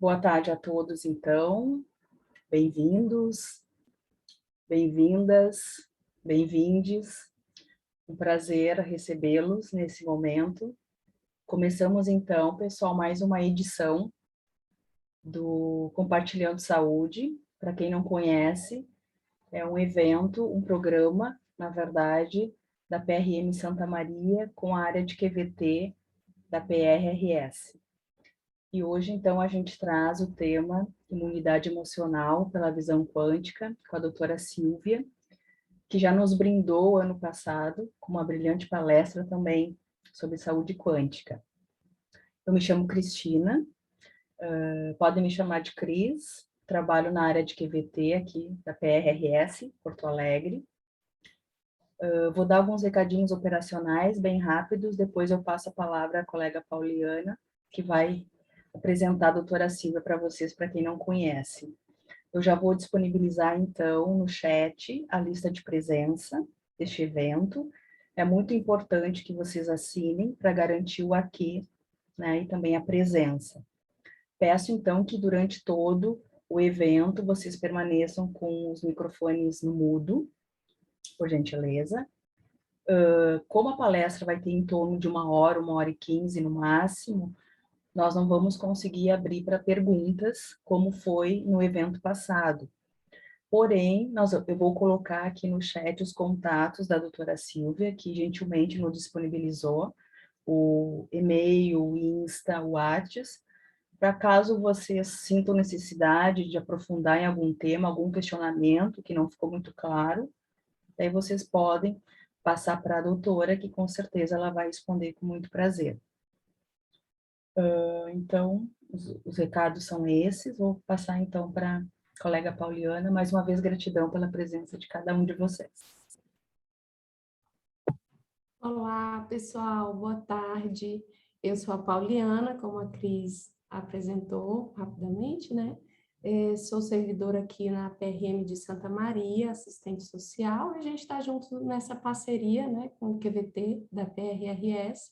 Boa tarde a todos, então. Bem-vindos, bem-vindas, bem-vindes. Um prazer recebê-los nesse momento. Começamos, então, pessoal, mais uma edição do Compartilhando Saúde. Para quem não conhece, é um evento, um programa, na verdade, da PRM Santa Maria com a área de QVT da PRRS. E hoje, então, a gente traz o tema Imunidade Emocional pela Visão Quântica, com a doutora Silvia, que já nos brindou ano passado com uma brilhante palestra também sobre saúde quântica. Eu me chamo Cristina, podem me chamar de Cris, trabalho na área de QVT aqui da PRRS, Porto Alegre. Vou dar alguns recadinhos operacionais bem rápidos, depois eu passo a palavra à colega Pauliana, que vai apresentar a doutora Silvia para vocês, para quem não conhece. Eu já vou disponibilizar, então, no chat a lista de presença deste evento. É muito importante que vocês assinem para garantir o aqui, né, e também a presença. Peço, então, que durante todo o evento vocês permaneçam com os microfones no mudo, por gentileza. Como a palestra vai ter em torno de 1 hora e 15 no máximo, nós não vamos conseguir abrir para perguntas, como foi no evento passado. Porém, eu vou colocar aqui no chat os contatos da doutora Silvia, que gentilmente nos disponibilizou, o e-mail, o Insta, o WhatsApp, para caso vocês sintam necessidade de aprofundar em algum tema, algum questionamento que não ficou muito claro, daí vocês podem passar para a doutora, que com certeza ela vai responder com muito prazer. Então, os recados são esses. Vou passar, então, para a colega Pauliana. Mais uma vez, gratidão pela presença de cada um de vocês. Olá, pessoal. Boa tarde. Eu sou a Pauliana, como a Cris apresentou rapidamente, né? Sou servidora aqui na PRM de Santa Maria, assistente social, e a gente está junto nessa parceria, né, com o QVT da PRRS,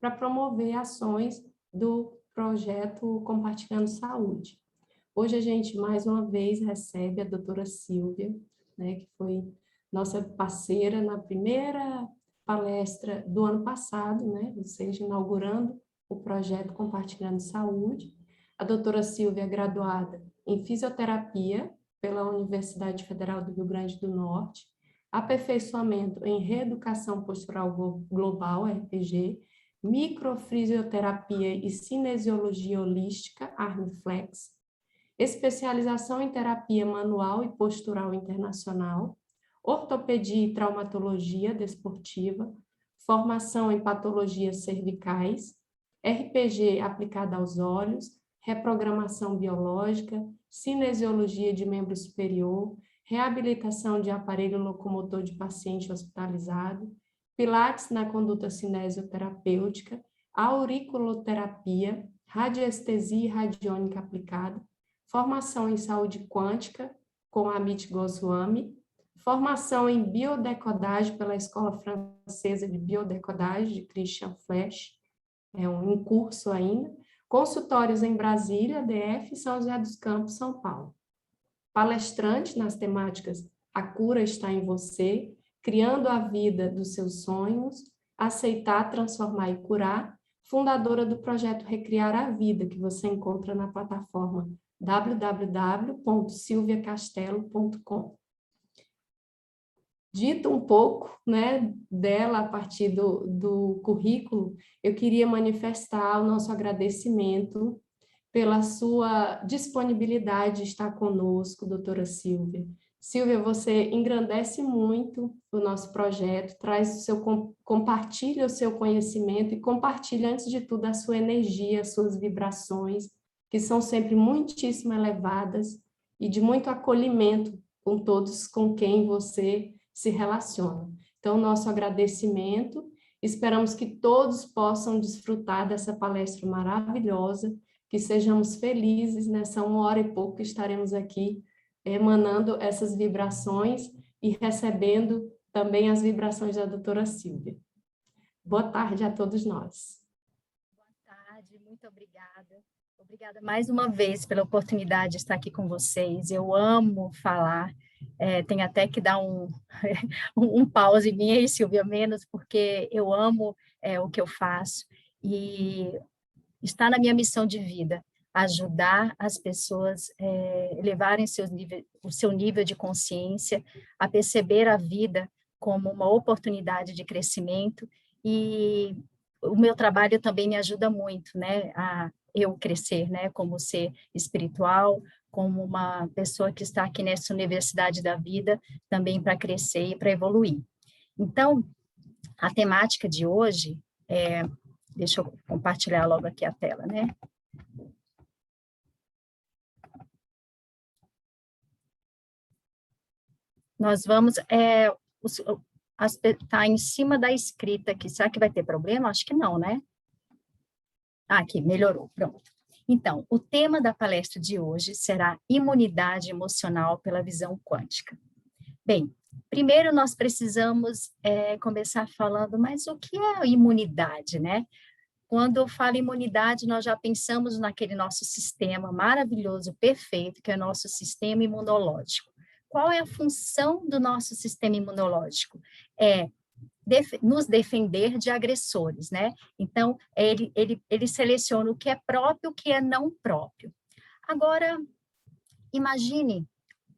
para promover ações do projeto Compartilhando Saúde. Hoje a gente, mais uma vez, recebe a doutora Silvia, né, que foi nossa parceira na primeira palestra do ano passado, né, ou seja, inaugurando o projeto Compartilhando Saúde. A doutora Silvia é graduada em Fisioterapia pela Universidade Federal do Rio Grande do Norte, aperfeiçoamento em Reeducação Postural Global, RPG, Microfisioterapia e Cinesiologia Holística, Armiflex, especialização em Terapia Manual e Postural Internacional, Ortopedia e Traumatologia Desportiva, formação em Patologias Cervicais, RPG aplicada aos olhos, Reprogramação Biológica, Cinesiologia de Membro Superior, Reabilitação de Aparelho Locomotor de Paciente Hospitalizado, Pilates na Conduta Cinesioterapêutica, Auriculoterapia, Radiestesia e Radiônica Aplicada, formação em Saúde Quântica com Amit Goswami, formação em Biodecodagem pela Escola Francesa de Biodecodagem de Christian Flesch, é um curso ainda, consultórios em Brasília, DF, São José dos Campos, São Paulo. Palestrante nas temáticas A Cura Está em Você, Criando a Vida dos Seus Sonhos, Aceitar, Transformar e Curar, fundadora do projeto Recriar a Vida, que você encontra na plataforma www.silviacastelo.com. Dito um pouco, né, dela a partir do currículo, eu queria manifestar o nosso agradecimento pela sua disponibilidade de estar conosco, doutora Silvia. Silvia, você engrandece muito o nosso projeto, compartilha o seu conhecimento e compartilha, antes de tudo, a sua energia, as suas vibrações, que são sempre muitíssimo elevadas e de muito acolhimento com todos com quem você se relaciona. Então, nosso agradecimento, esperamos que todos possam desfrutar dessa palestra maravilhosa, que sejamos felizes nessa 1 hora e pouco que estaremos aqui emanando essas vibrações e recebendo também as vibrações da doutora Silvia. Boa tarde a todos nós. Boa tarde, muito obrigada. Obrigada mais uma vez pela oportunidade de estar aqui com vocês. Eu amo falar, tem até que dar um pause em mim aí, Silvia, menos, porque eu amo o que eu faço e está na minha missão de vida, ajudar as pessoas elevarem o seu nível de consciência, a perceber a vida como uma oportunidade de crescimento, e o meu trabalho também me ajuda muito, né, a eu crescer, né, como ser espiritual, como uma pessoa que está aqui nessa universidade da vida, também para crescer e para evoluir. Então, a temática de hoje deixa eu compartilhar logo aqui a tela, né? Nós vamos, tá em cima da escrita aqui, será que vai ter problema? Acho que não, né? Ah, aqui, melhorou, pronto. Então, o tema da palestra de hoje será imunidade emocional pela visão quântica. Bem, primeiro nós precisamos começar falando, mas o que é a imunidade, né? Quando eu falo imunidade, nós já pensamos naquele nosso sistema maravilhoso, perfeito, que é o nosso sistema imunológico. Qual é a função do nosso sistema imunológico? Nos defender de agressores, né? Então, ele seleciona o que é próprio e o que é não próprio. Agora, imagine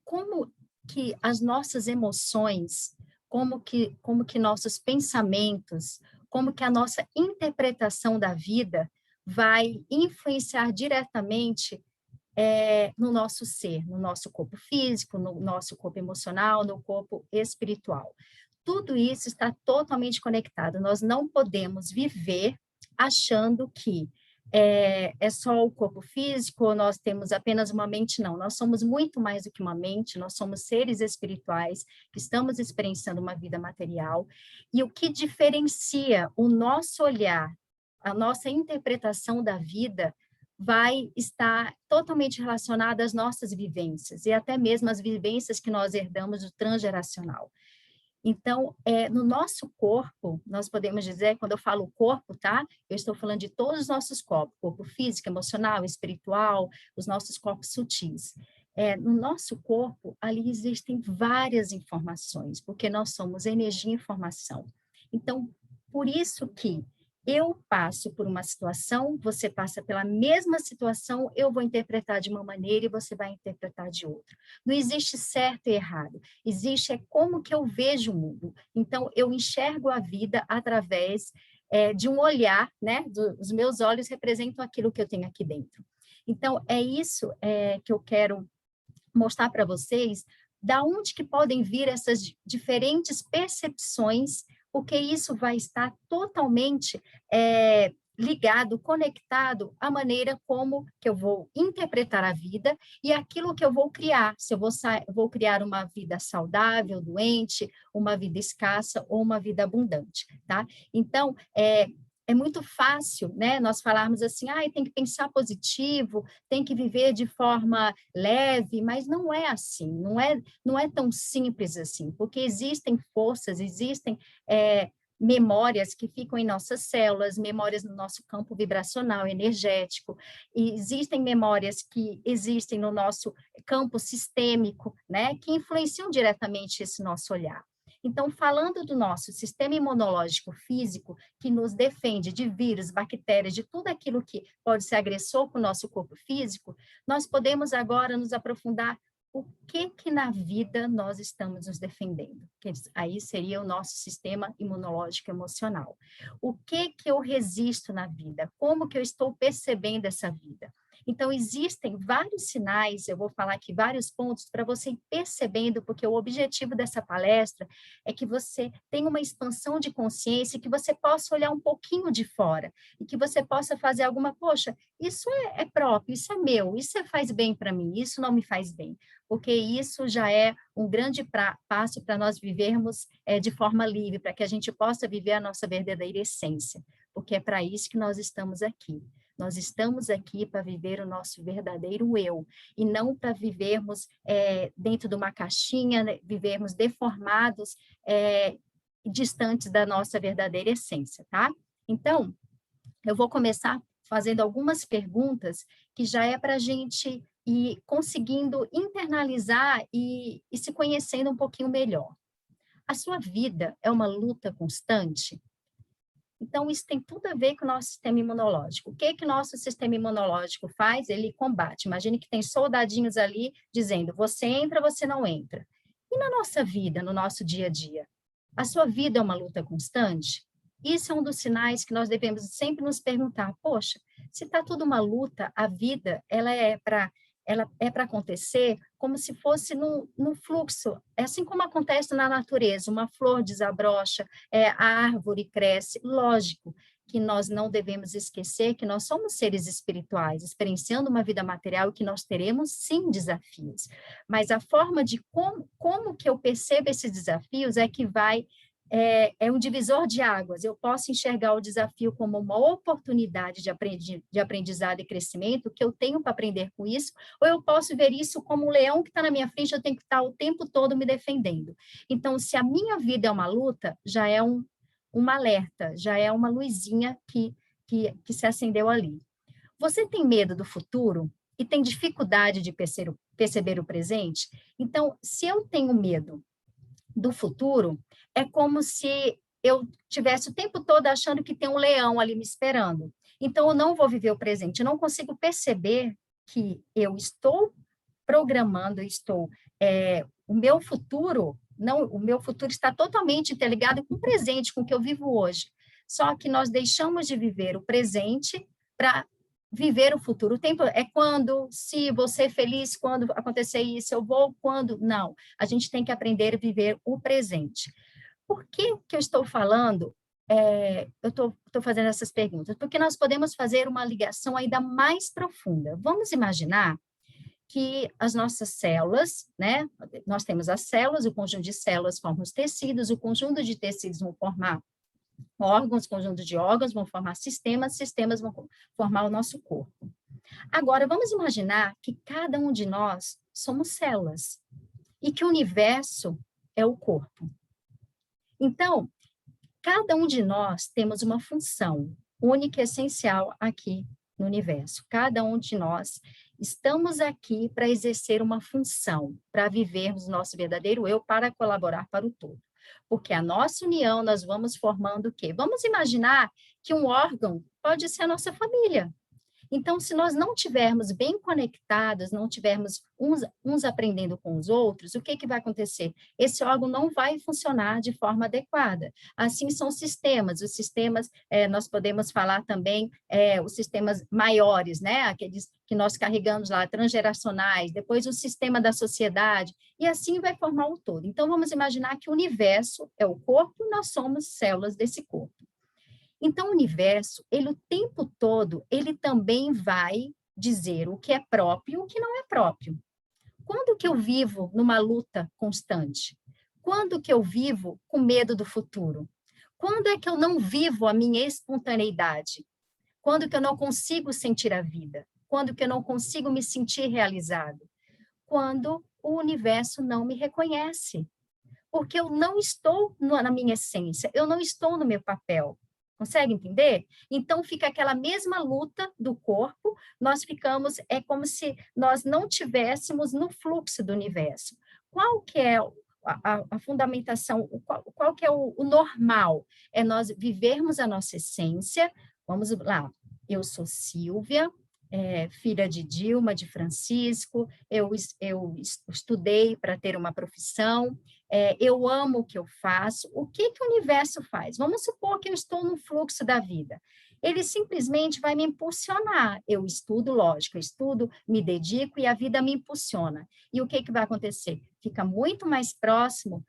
como que as nossas emoções, como que nossos pensamentos, como que a nossa interpretação da vida vai influenciar diretamente no nosso ser, no nosso corpo físico, no nosso corpo emocional, no corpo espiritual. Tudo isso está totalmente conectado. Nós não podemos viver achando que é só o corpo físico, ou nós temos apenas uma mente, não. Nós somos muito mais do que uma mente, nós somos seres espirituais que estamos experienciando uma vida material, e o que diferencia o nosso olhar, a nossa interpretação da vida, vai estar totalmente relacionada às nossas vivências, e até mesmo às vivências que nós herdamos do transgeracional. Então, no nosso corpo, nós podemos dizer, quando eu falo corpo, tá? Eu estou falando de todos os nossos corpos, corpo físico, emocional, espiritual, os nossos corpos sutis. No nosso corpo, ali existem várias informações, porque nós somos energia e informação. Então, por isso que eu passo por uma situação, você passa pela mesma situação, eu vou interpretar de uma maneira e você vai interpretar de outra. Não existe certo e errado, existe como que eu vejo o mundo. Então, eu enxergo a vida através de um olhar, né? Os meus olhos representam aquilo que eu tenho aqui dentro. Então, é isso que eu quero mostrar para vocês, da onde que podem vir essas diferentes percepções, porque isso vai estar totalmente ligado, conectado à maneira como que eu vou interpretar a vida e aquilo que eu vou criar, se eu vou criar uma vida saudável, doente, uma vida escassa ou uma vida abundante, tá? Então, é muito fácil, né, nós falarmos assim, tem que pensar positivo, tem que viver de forma leve, mas não é assim, não é tão simples assim, porque existem forças, existem memórias que ficam em nossas células, memórias no nosso campo vibracional, energético, e existem memórias que existem no nosso campo sistêmico, né, que influenciam diretamente esse nosso olhar. Então, falando do nosso sistema imunológico físico, que nos defende de vírus, bactérias, de tudo aquilo que pode ser agressor para o nosso corpo físico, nós podemos agora nos aprofundar o que na vida nós estamos nos defendendo. Aí seria o nosso sistema imunológico emocional. O que eu resisto na vida? Como que eu estou percebendo essa vida? Então, existem vários sinais, eu vou falar aqui vários pontos para você ir percebendo, porque o objetivo dessa palestra é que você tenha uma expansão de consciência e que você possa olhar um pouquinho de fora, e que você possa fazer alguma, poxa, isso é próprio, isso é meu, isso faz bem para mim, isso não me faz bem, porque isso já é um grande passo para nós vivermos de forma livre, para que a gente possa viver a nossa verdadeira essência, porque é para isso que nós estamos aqui. Nós estamos aqui para viver o nosso verdadeiro eu, e não para vivermos dentro de uma caixinha, né, vivermos deformados, distantes da nossa verdadeira essência, tá? Então, eu vou começar fazendo algumas perguntas que já é para a gente ir conseguindo internalizar e se conhecendo um pouquinho melhor. A sua vida é uma luta constante? Então, isso tem tudo a ver com o nosso sistema imunológico. O que que nosso sistema imunológico faz? Ele combate. Imagine que tem soldadinhos ali dizendo, você entra, você não entra. E na nossa vida, no nosso dia a dia? A sua vida é uma luta constante? Isso é um dos sinais que nós devemos sempre nos perguntar, poxa, se está tudo uma luta, a vida, ela é para acontecer como se fosse no fluxo, é assim como acontece na natureza, uma flor desabrocha, a árvore cresce, lógico que nós não devemos esquecer que nós somos seres espirituais, experienciando uma vida material e que nós teremos, sim, desafios, mas a forma de como que eu percebo esses desafios é que é um divisor de águas. Eu posso enxergar o desafio como uma oportunidade de aprendizado e crescimento, que eu tenho para aprender com isso, ou eu posso ver isso como um leão que está na minha frente, eu tenho que estar o tempo todo me defendendo. Então, se a minha vida é uma luta, já é um alerta, já é uma luzinha que se acendeu ali. Você tem medo do futuro e tem dificuldade de perceber o presente? Então, se eu tenho medo do futuro, é como se eu tivesse o tempo todo achando que tem um leão ali me esperando. Então, eu não vou viver o presente, eu não consigo perceber que eu estou programando, o meu futuro, não, o meu futuro está totalmente interligado com o presente, com o que eu vivo hoje. Só que nós deixamos de viver o presente para viver o futuro. O tempo é quando, se você é feliz, quando acontecer isso, eu vou, quando, não. A gente tem que aprender a viver o presente. Por que que eu estou falando, eu estou fazendo essas perguntas? Porque nós podemos fazer uma ligação ainda mais profunda. Vamos imaginar que as nossas células, né? Nós temos as células, o conjunto de células forma os tecidos, o conjunto de tecidos vão formar órgãos, conjunto de órgãos vão formar sistemas, sistemas vão formar o nosso corpo. Agora, vamos imaginar que cada um de nós somos células e que o universo é o corpo. Então, cada um de nós temos uma função única e essencial aqui no universo. Cada um de nós estamos aqui para exercer uma função, para vivermos o nosso verdadeiro eu, para colaborar para o todo. Porque a nossa união, nós vamos formando o quê? Vamos imaginar que um órgão pode ser a nossa família. Então, se nós não tivermos bem conectados, não tivermos uns aprendendo com os outros, o que que vai acontecer? Esse órgão não vai funcionar de forma adequada. Assim são os sistemas nós podemos falar também, os sistemas maiores, né? Aqueles que nós carregamos lá, transgeracionais, depois o sistema da sociedade, e assim vai formar o todo. Então, vamos imaginar que o universo é o corpo, nós somos células desse corpo. Então, o universo, ele o tempo todo, ele também vai dizer o que é próprio e o que não é próprio. Quando que eu vivo numa luta constante? Quando que eu vivo com medo do futuro? Quando é que eu não vivo a minha espontaneidade? Quando que eu não consigo sentir a vida? Quando que eu não consigo me sentir realizado? Quando o universo não me reconhece. Porque eu não estou na minha essência, eu não estou no meu papel. Consegue entender? Então, fica aquela mesma luta do corpo, nós ficamos, é como se nós não tivéssemos no fluxo do universo. Qual que é a fundamentação, qual que é o normal? É nós vivermos a nossa essência. Vamos lá, eu sou Silvia, filha de Dilma, de Francisco, eu estudei para ter uma profissão, eu amo o que eu faço. O que que o universo faz? Vamos supor que eu estou no fluxo da vida. Ele simplesmente vai me impulsionar. Eu estudo, lógico, eu estudo, me dedico e a vida me impulsiona. E o que que vai acontecer? Fica muito mais próximo,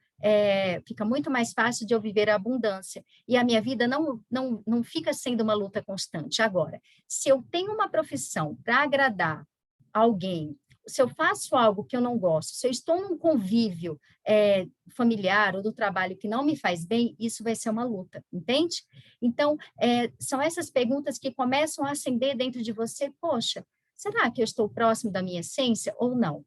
fica muito mais fácil de eu viver a abundância. E a minha vida não fica sendo uma luta constante. Agora, se eu tenho uma profissão para agradar alguém, se eu faço algo que eu não gosto, se eu estou num convívio familiar ou do trabalho que não me faz bem, isso vai ser uma luta, entende? Então, são essas perguntas que começam a acender dentro de você, poxa, será que eu estou próximo da minha essência ou não?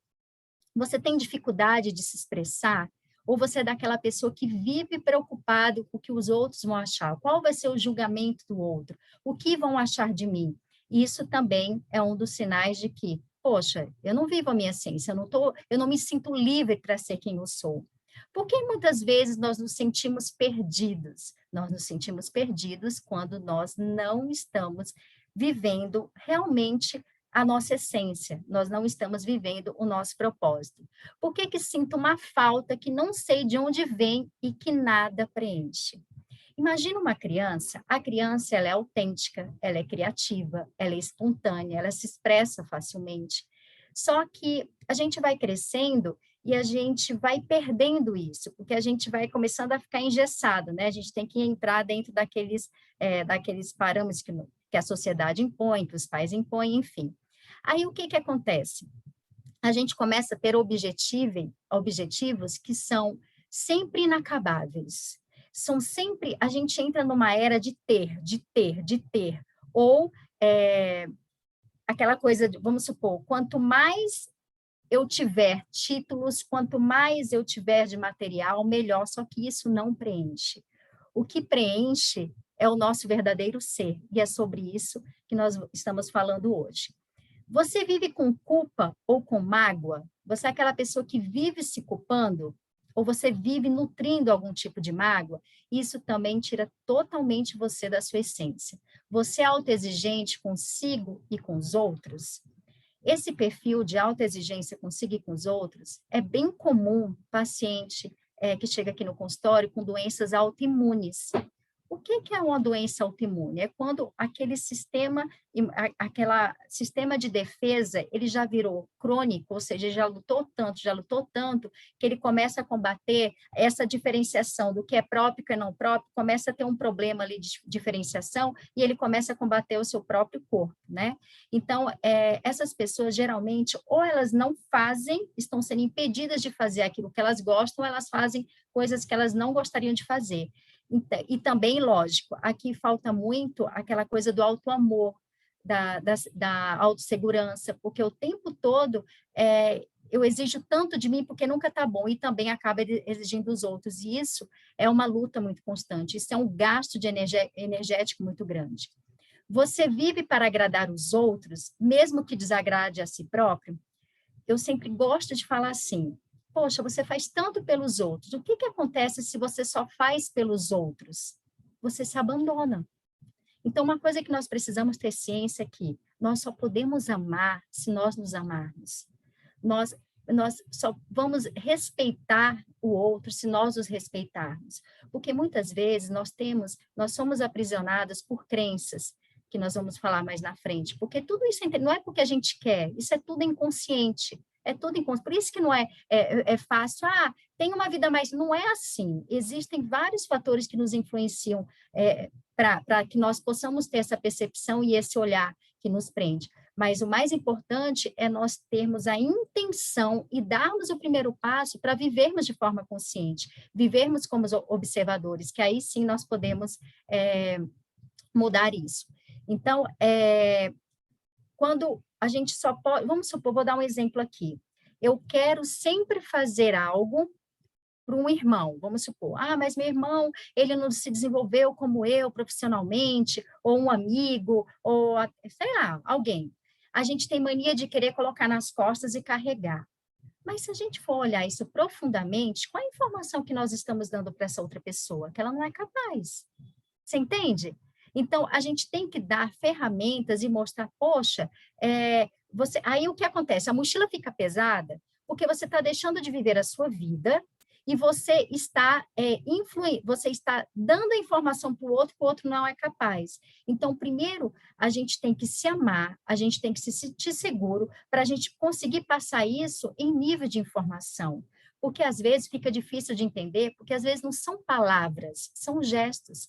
Você tem dificuldade de se expressar? Ou você é daquela pessoa que vive preocupado com o que os outros vão achar? Qual vai ser o julgamento do outro? O que vão achar de mim? Isso também é um dos sinais de que, poxa, eu não vivo a minha essência, eu não me sinto livre para ser quem eu sou. Porque muitas vezes nós nos sentimos perdidos. Nós nos sentimos perdidos quando nós não estamos vivendo realmente a nossa essência, nós não estamos vivendo o nosso propósito. Por que que sinto uma falta que não sei de onde vem e que nada preenche? Imagina uma criança, a criança ela é autêntica, ela é criativa, ela é espontânea, ela se expressa facilmente. Só que a gente vai crescendo e a gente vai perdendo isso, porque a gente vai começando a ficar engessado, né? A gente tem que entrar dentro daqueles parâmetros que a sociedade impõe, que os pais impõem, enfim. Aí o que que acontece? A gente começa a ter objetivos que são sempre inacabáveis. São sempre, a gente entra numa era de ter, ou aquela coisa, vamos supor, quanto mais eu tiver títulos, quanto mais eu tiver de material, melhor, só que isso não preenche. O que preenche é o nosso verdadeiro ser, e é sobre isso que nós estamos falando hoje. Você vive com culpa ou com mágoa? Você é aquela pessoa que vive se culpando? Ou você vive nutrindo algum tipo de mágoa? Isso também tira totalmente você da sua essência. Você é autoexigente consigo e com os outros? Esse perfil de autoexigência consigo e com os outros é bem comum paciente que chega aqui no consultório com doenças autoimunes. O que é uma doença autoimune? É quando aquele sistema de defesa, ele já virou crônico, ou seja, já lutou tanto, que ele começa a combater essa diferenciação do que é próprio e que é não próprio, começa a ter um problema ali de diferenciação e ele começa a combater o seu próprio corpo, né? Então, essas pessoas, geralmente, ou elas não fazem, estão sendo impedidas de fazer aquilo que elas gostam, ou elas fazem coisas que elas não gostariam de fazer. E também, lógico, aqui falta muito aquela coisa do auto-amor, da autossegurança, porque o tempo todo eu exijo tanto de mim porque nunca está bom, e também acaba exigindo dos outros, e isso é uma luta muito constante, isso é um gasto de energético muito grande. Você vive para agradar os outros, mesmo que desagrade a si próprio? Eu sempre gosto de falar assim, poxa, você faz tanto pelos outros, o que que acontece se você só faz pelos outros? Você se abandona. Então, uma coisa que nós precisamos ter ciência é que nós só podemos amar se nós nos amarmos. Nós só vamos respeitar o outro se nós os respeitarmos. Porque muitas vezes nós somos aprisionados por crenças, que nós vamos falar mais na frente, porque tudo isso não é porque a gente quer, isso é tudo inconsciente. É tudo inconsciente. Por isso que não é fácil, tem uma vida mais. Não é assim. Existem vários fatores que nos influenciam para que nós possamos ter essa percepção e esse olhar que nos prende. Mas o mais importante é nós termos a intenção e darmos o primeiro passo para vivermos de forma consciente, vivermos como observadores, que aí sim nós podemos mudar isso. Então, quando a gente só pode, vamos supor, vou dar um exemplo aqui, eu quero sempre fazer algo para um irmão, vamos supor, mas meu irmão, ele não se desenvolveu como eu profissionalmente, ou um amigo, ou, sei lá, alguém. A gente tem mania de querer colocar nas costas e carregar. Mas se a gente for olhar isso profundamente, qual a informação que nós estamos dando para essa outra pessoa? Que ela não é capaz. Você entende? Então, a gente tem que dar ferramentas e mostrar, poxa, aí o que acontece? A mochila fica pesada porque você está deixando de viver a sua vida e você está você está dando a informação para o outro não é capaz. Então, primeiro, a gente tem que se amar, a gente tem que se sentir seguro para a gente conseguir passar isso em nível de informação. Porque, às vezes, fica difícil de entender, porque, às vezes, não são palavras, são gestos.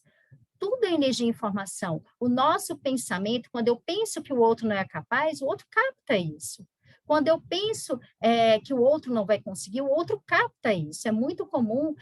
Tudo é energia e informação. O nosso pensamento, quando eu penso que o outro não é capaz, o outro capta isso. Quando eu penso que o outro não vai conseguir, o outro capta isso. É muito comum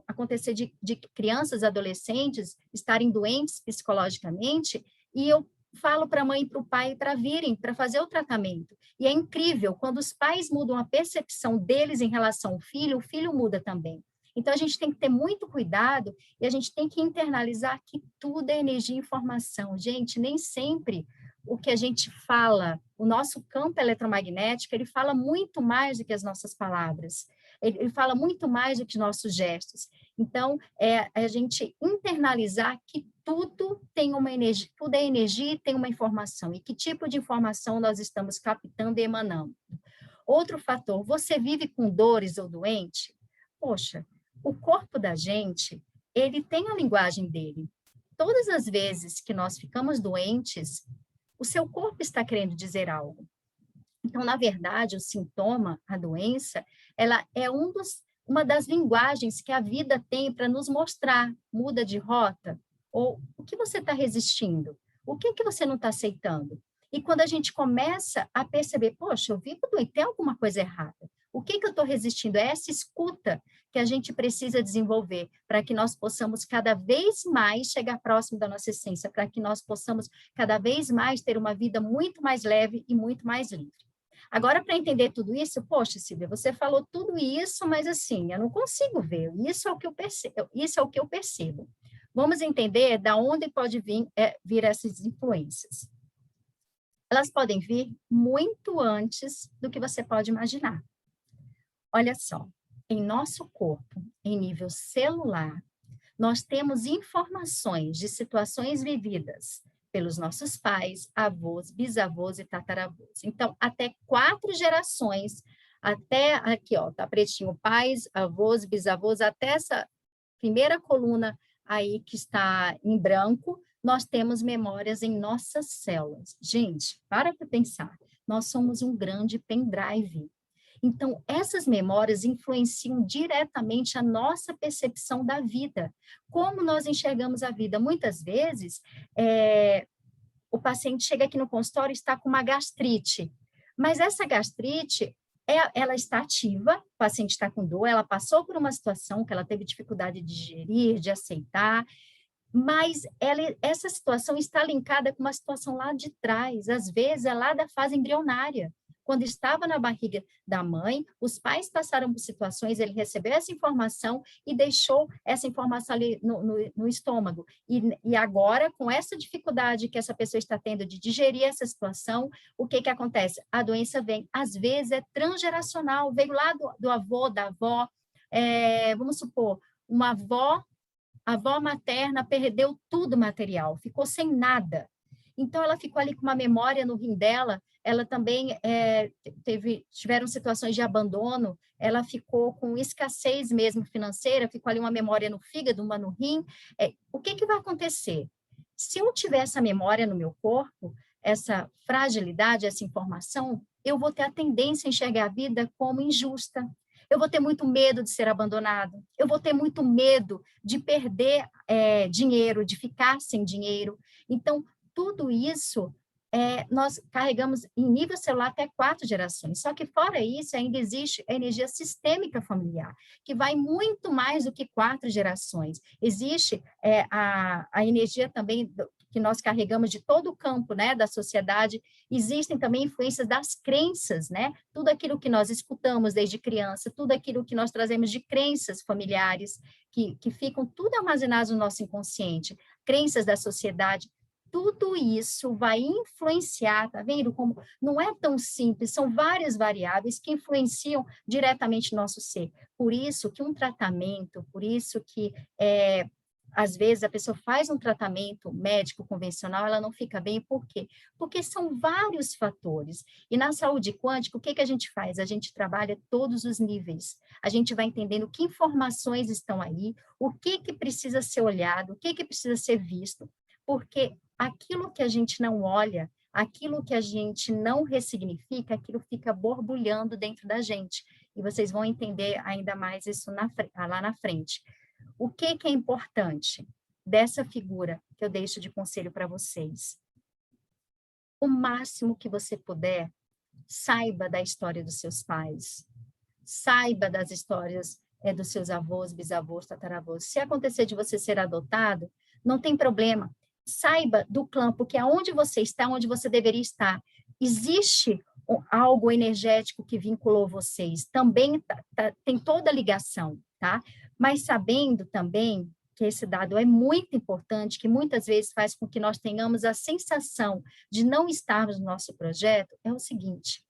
acontecer de crianças, adolescentes estarem doentes psicologicamente, e eu falo para a mãe e para o pai para virem, para fazer o tratamento. E é incrível, quando os pais mudam a percepção deles em relação ao filho, o filho muda também. Então, a gente tem que ter muito cuidado e a gente tem que internalizar que tudo é energia e informação. Gente, nem sempre o que a gente fala, o nosso campo eletromagnético, ele fala muito mais do que as nossas palavras. Ele fala muito mais do que os nossos gestos. Então, é a gente internalizar que tudo tem uma energia, tudo é energia e tem uma informação. E que tipo de informação nós estamos captando e emanando. Outro fator, você vive com dores ou doente? Poxa, o corpo da gente, ele tem a linguagem dele. Todas as vezes que nós ficamos doentes, o seu corpo está querendo dizer algo. Então, na verdade, o sintoma, a doença, ela é uma das linguagens que a vida tem para nos mostrar, muda de rota, ou o que você está resistindo, o que você não está aceitando. E quando a gente começa a perceber, poxa, eu vivo doente, tem alguma coisa errada. O que eu estou resistindo? É essa escuta que a gente precisa desenvolver para que nós possamos cada vez mais chegar próximo da nossa essência, para que nós possamos cada vez mais ter uma vida muito mais leve e muito mais livre. Agora, para entender tudo isso, poxa, Silvia, você falou tudo isso, mas assim, eu não consigo ver. Isso é o que eu percebo. Isso é o que eu percebo. Vamos entender da onde pode vir essas influências. Elas podem vir muito antes do que você pode imaginar. Olha só, em nosso corpo, em nível celular, nós temos informações de situações vividas pelos nossos pais, avós, bisavós e tataravós. Então, até 4 gerações, até aqui, ó, tá pretinho, pais, avós, bisavós, até essa primeira coluna aí que está em branco, nós temos memórias em nossas células. Gente, para pensar, nós somos um grande pendrive. Então, essas memórias influenciam diretamente a nossa percepção da vida, como nós enxergamos a vida. Muitas vezes, o paciente chega aqui no consultório e está com uma gastrite, mas essa gastrite, ela está ativa, o paciente está com dor, ela passou por uma situação que ela teve dificuldade de digerir, de aceitar, mas essa situação está linkada com uma situação lá de trás, às vezes é lá da fase embrionária. Quando estava na barriga da mãe, os pais passaram por situações, ele recebeu essa informação e deixou essa informação ali no estômago. E agora, com essa dificuldade que essa pessoa está tendo de digerir essa situação, o que acontece? A doença vem, às vezes é transgeracional, veio lá do avô, da avó, vamos supor, uma avó, a avó materna perdeu tudo material, ficou sem nada. Então, ela ficou ali com uma memória no rim dela, ela também tiveram situações de abandono, ela ficou com escassez mesmo financeira, ficou ali uma memória no fígado, uma no rim. O que vai acontecer? Se eu tiver essa memória no meu corpo, essa fragilidade, essa informação, eu vou ter a tendência a enxergar a vida como injusta. Eu vou ter muito medo de ser abandonado, eu vou ter muito medo de perder dinheiro, de ficar sem dinheiro. Então, tudo isso nós carregamos em nível celular até 4 gerações. Só que fora isso, ainda existe a energia sistêmica familiar, que vai muito mais do que 4 gerações. Existe a energia também que nós carregamos de todo o campo, né, da sociedade. Existem também influências das crenças, né? Tudo aquilo que nós escutamos desde criança, tudo aquilo que nós trazemos de crenças familiares, que ficam tudo armazenados no nosso inconsciente, crenças da sociedade. Tudo isso vai influenciar, tá vendo? Como não é tão simples, são várias variáveis que influenciam diretamente o nosso ser. Por isso que um tratamento, por isso que às vezes a pessoa faz um tratamento médico convencional, ela não fica bem, por quê? Porque são vários fatores. E na saúde quântica, o que a gente faz? A gente trabalha todos os níveis. A gente vai entendendo que informações estão aí, o que precisa ser olhado, o que precisa ser visto, porque aquilo que a gente não olha, aquilo que a gente não ressignifica, aquilo fica borbulhando dentro da gente. E vocês vão entender ainda mais isso lá na frente. O que é importante dessa figura que eu deixo de conselho para vocês? O máximo que você puder, saiba da história dos seus pais, saiba das histórias dos seus avós, bisavós, tataravós. Se acontecer de você ser adotado, não tem problema. Saiba do campo que aonde você está, onde você deveria estar. Existe algo energético que vinculou vocês. Também tem toda a ligação, tá? Mas sabendo também porque esse dado é muito importante, que muitas vezes faz com que nós tenhamos a sensação de não estarmos no nosso projeto, é o seguinte: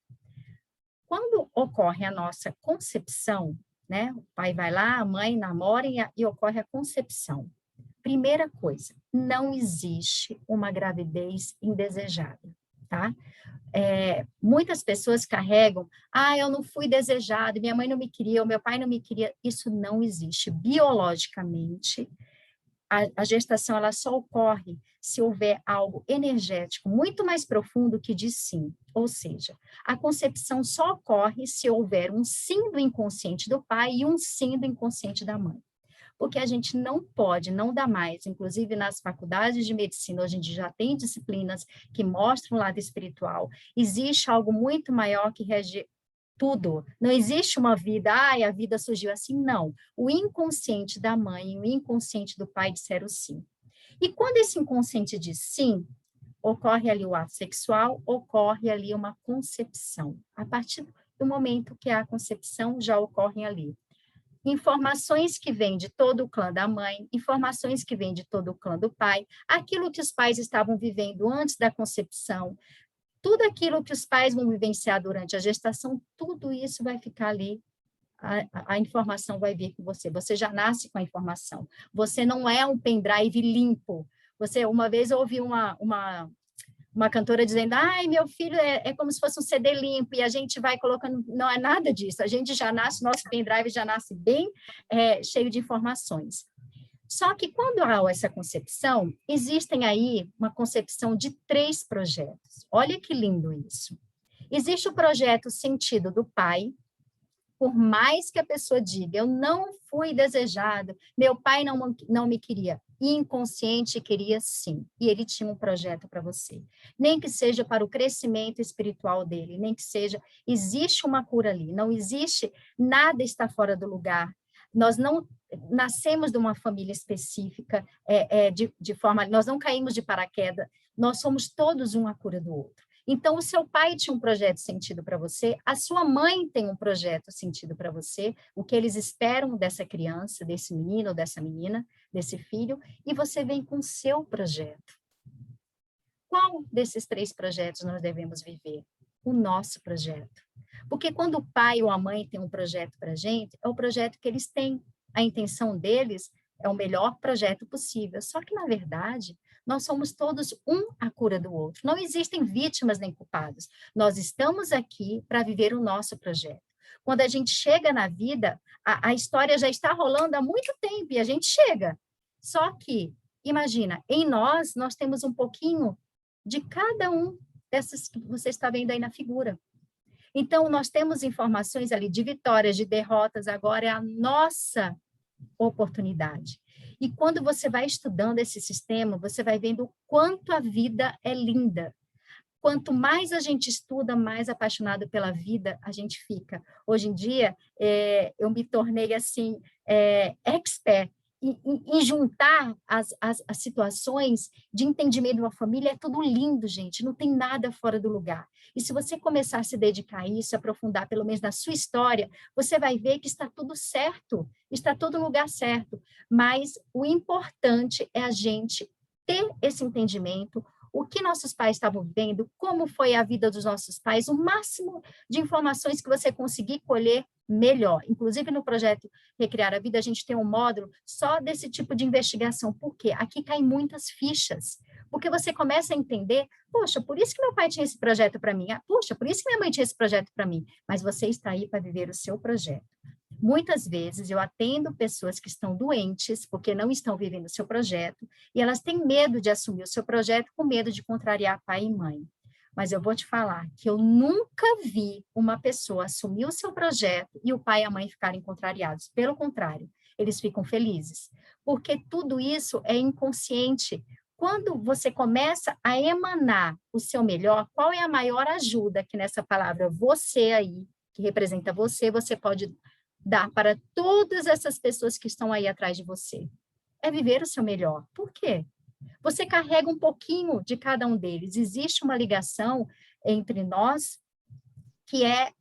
quando ocorre a nossa concepção, né? O pai vai lá, a mãe namora e ocorre a concepção. Primeira coisa, não existe uma gravidez indesejada, tá? Muitas pessoas carregam, eu não fui desejado, minha mãe não me queria, ou meu pai não me queria. Isso não existe. Biologicamente, a gestação ela só ocorre se houver algo energético muito mais profundo que diz sim. Ou seja, a concepção só ocorre se houver um sim do inconsciente do pai e um sim do inconsciente da mãe. Porque a gente não pode, não dá mais, inclusive nas faculdades de medicina, hoje em dia já tem disciplinas que mostram o lado espiritual, existe algo muito maior que rege tudo, não existe uma vida, a vida surgiu assim, não. O inconsciente da mãe e o inconsciente do pai disseram sim. E quando esse inconsciente diz sim, ocorre ali o ato sexual, ocorre ali uma concepção. A partir do momento que há a concepção, já ocorrem ali informações que vêm de todo o clã da mãe, informações que vêm de todo o clã do pai, aquilo que os pais estavam vivendo antes da concepção, tudo aquilo que os pais vão vivenciar durante a gestação, tudo isso vai ficar ali, a informação vai vir com você. Você já nasce com a informação. Você não é um pendrive limpo. Uma vez eu ouvi uma cantora dizendo, meu filho é como se fosse um CD limpo, e a gente vai colocando, não é nada disso, a gente já nasce, nosso pendrive já nasce bem cheio de informações. Só que quando há essa concepção, existem aí uma concepção de 3 projetos. Olha que lindo isso. Existe o projeto sentido do pai, por mais que a pessoa diga, eu não fui desejado, meu pai não me queria, inconsciente queria sim, e ele tinha um projeto para você. Nem que seja para o crescimento espiritual dele, nem que seja, existe uma cura ali, não existe, nada está fora do lugar. Nós não nascemos de uma família específica, de forma, nós não caímos de paraquedas, nós somos todos uma cura do outro. Então, o seu pai tinha um projeto sentido para você, a sua mãe tem um projeto sentido para você, o que eles esperam dessa criança, desse menino ou dessa menina, desse filho, e você vem com o seu projeto. Qual desses 3 projetos nós devemos viver? O nosso projeto. Porque quando o pai ou a mãe tem um projeto para a gente, é o projeto que eles têm. A intenção deles é o melhor projeto possível. Só que, na verdade, nós somos todos a cura do outro. Não existem vítimas nem culpados. Nós estamos aqui para viver o nosso projeto. Quando a gente chega na vida, a história já está rolando há muito tempo e a gente chega. Só que, imagina, em nós temos um pouquinho de cada um dessas que você está vendo aí na figura. Então, nós temos informações ali de vitórias, de derrotas, agora é a nossa oportunidade. E quando você vai estudando esse sistema, você vai vendo o quanto a vida é linda. Quanto mais a gente estuda, mais apaixonado pela vida a gente fica. Hoje em dia, eu me tornei, assim, expert em juntar as situações de entendimento de uma família. É tudo lindo, gente, não tem nada fora do lugar. E se você começar a se dedicar a isso, aprofundar pelo menos na sua história, você vai ver que está tudo certo, está tudo no lugar certo. Mas o importante é a gente ter esse entendimento, o que nossos pais estavam vivendo, como foi a vida dos nossos pais, o máximo de informações que você conseguir colher, melhor. Inclusive, no projeto Recriar a Vida, a gente tem um módulo só desse tipo de investigação. Por quê? Aqui caem muitas fichas. Porque você começa a entender, poxa, por isso que meu pai tinha esse projeto para mim. Poxa, por isso que minha mãe tinha esse projeto para mim. Mas você está aí para viver o seu projeto. Muitas vezes eu atendo pessoas que estão doentes porque não estão vivendo o seu projeto e elas têm medo de assumir o seu projeto com medo de contrariar pai e mãe. Mas eu vou te falar que eu nunca vi uma pessoa assumir o seu projeto e o pai e a mãe ficarem contrariados. Pelo contrário, eles ficam felizes. Porque tudo isso é inconsciente. Quando você começa a emanar o seu melhor, qual é a maior ajuda que nessa palavra você aí, que representa você, você pode dar para todas essas pessoas que estão aí atrás de você? É viver o seu melhor. Por quê? Você carrega um pouquinho de cada um deles. Existe uma ligação entre nós que é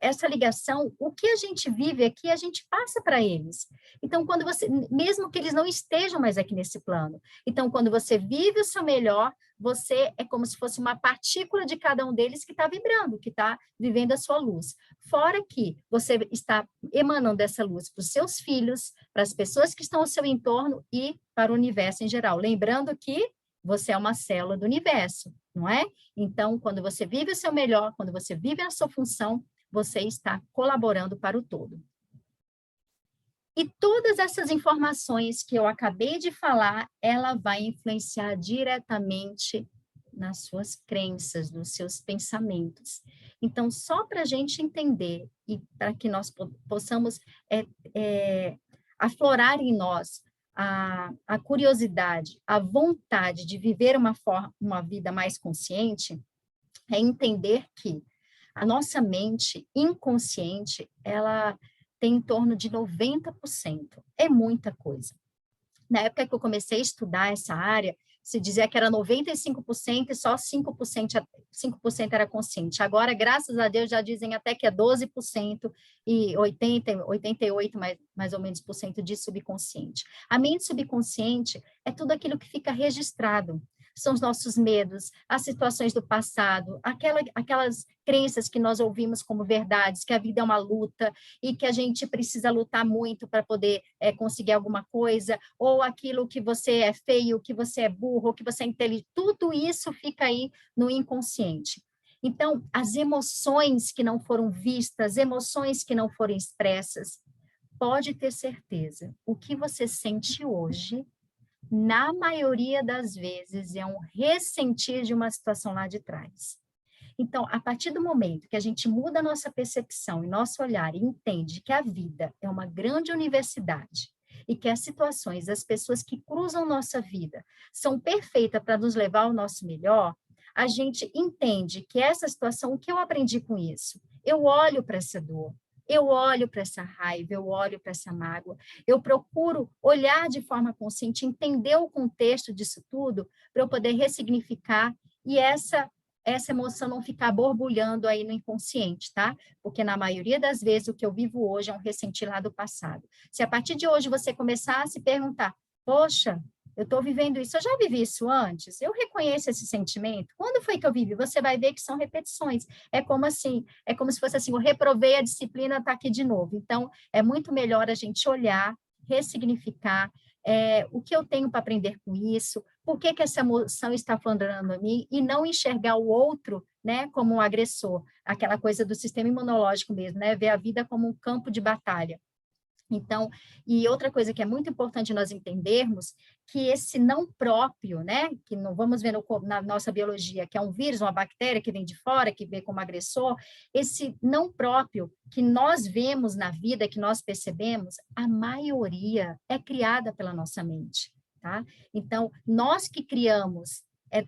essa ligação, o que a gente vive aqui, a gente passa para eles. Então, quando você, mesmo que eles não estejam mais aqui nesse plano, então, quando você vive o seu melhor, você é como se fosse uma partícula de cada um deles que está vibrando, que está vivendo a sua luz. Fora que você está emanando essa luz para os seus filhos, para as pessoas que estão ao seu entorno e para o universo em geral. Lembrando que você é uma célula do universo, não é? Então, quando você vive o seu melhor, quando você vive a sua função, você está colaborando para o todo. E todas essas informações que eu acabei de falar, ela vai influenciar diretamente nas suas crenças, nos seus pensamentos. Então, só para a gente entender e para que nós possamos aflorar em nós a curiosidade, a vontade de viver uma vida mais consciente, é entender que a nossa mente inconsciente, ela tem em torno de 90%. É muita coisa. Na época que eu comecei a estudar essa área, se dizia que era 95% e só 5% era consciente. Agora, graças a Deus, já dizem até que é 12% e 88% mais ou menos por cento de subconsciente. A mente subconsciente é tudo aquilo que fica registrado. São os nossos medos, as situações do passado, aquelas crenças que nós ouvimos como verdades, que a vida é uma luta e que a gente precisa lutar muito para poder conseguir alguma coisa, ou aquilo que você é feio, que você é burro, que você é inteligente, tudo isso fica aí no inconsciente. Então, as emoções que não foram vistas, emoções que não foram expressas, pode ter certeza, o que você sente hoje, na maioria das vezes, é um ressentir de uma situação lá de trás. Então, a partir do momento que a gente muda a nossa percepção e nosso olhar e entende que a vida é uma grande universidade e que as situações, as pessoas que cruzam nossa vida são perfeitas para nos levar ao nosso melhor, a gente entende que essa situação, o que eu aprendi com isso? Eu olho para essa dor, eu olho para essa raiva, eu olho para essa mágoa, eu procuro olhar de forma consciente, entender o contexto disso tudo, para eu poder ressignificar e essa emoção não ficar borbulhando aí no inconsciente, tá? Porque na maioria das vezes o que eu vivo hoje é um ressentir lá do passado. Se a partir de hoje você começar a se perguntar, poxa, eu estou vivendo isso, eu já vivi isso antes? Eu reconheço esse sentimento? Quando foi que eu vivi? Você vai ver que são repetições. É como se fosse assim, eu reprovei a disciplina, está aqui de novo. Então, é muito melhor a gente olhar, ressignificar, o que eu tenho para aprender com isso, por que essa emoção está flagrando a mim, e não enxergar o outro, né, como um agressor, aquela coisa do sistema imunológico mesmo, né, ver a vida como um campo de batalha. Então, e outra coisa que é muito importante nós entendermos, que esse não próprio, né, que não vamos ver na nossa biologia, que é um vírus, uma bactéria que vem de fora, que vem como agressor, esse não próprio que nós vemos na vida, que nós percebemos, a maioria é criada pela nossa mente, tá? Então, nós que criamos,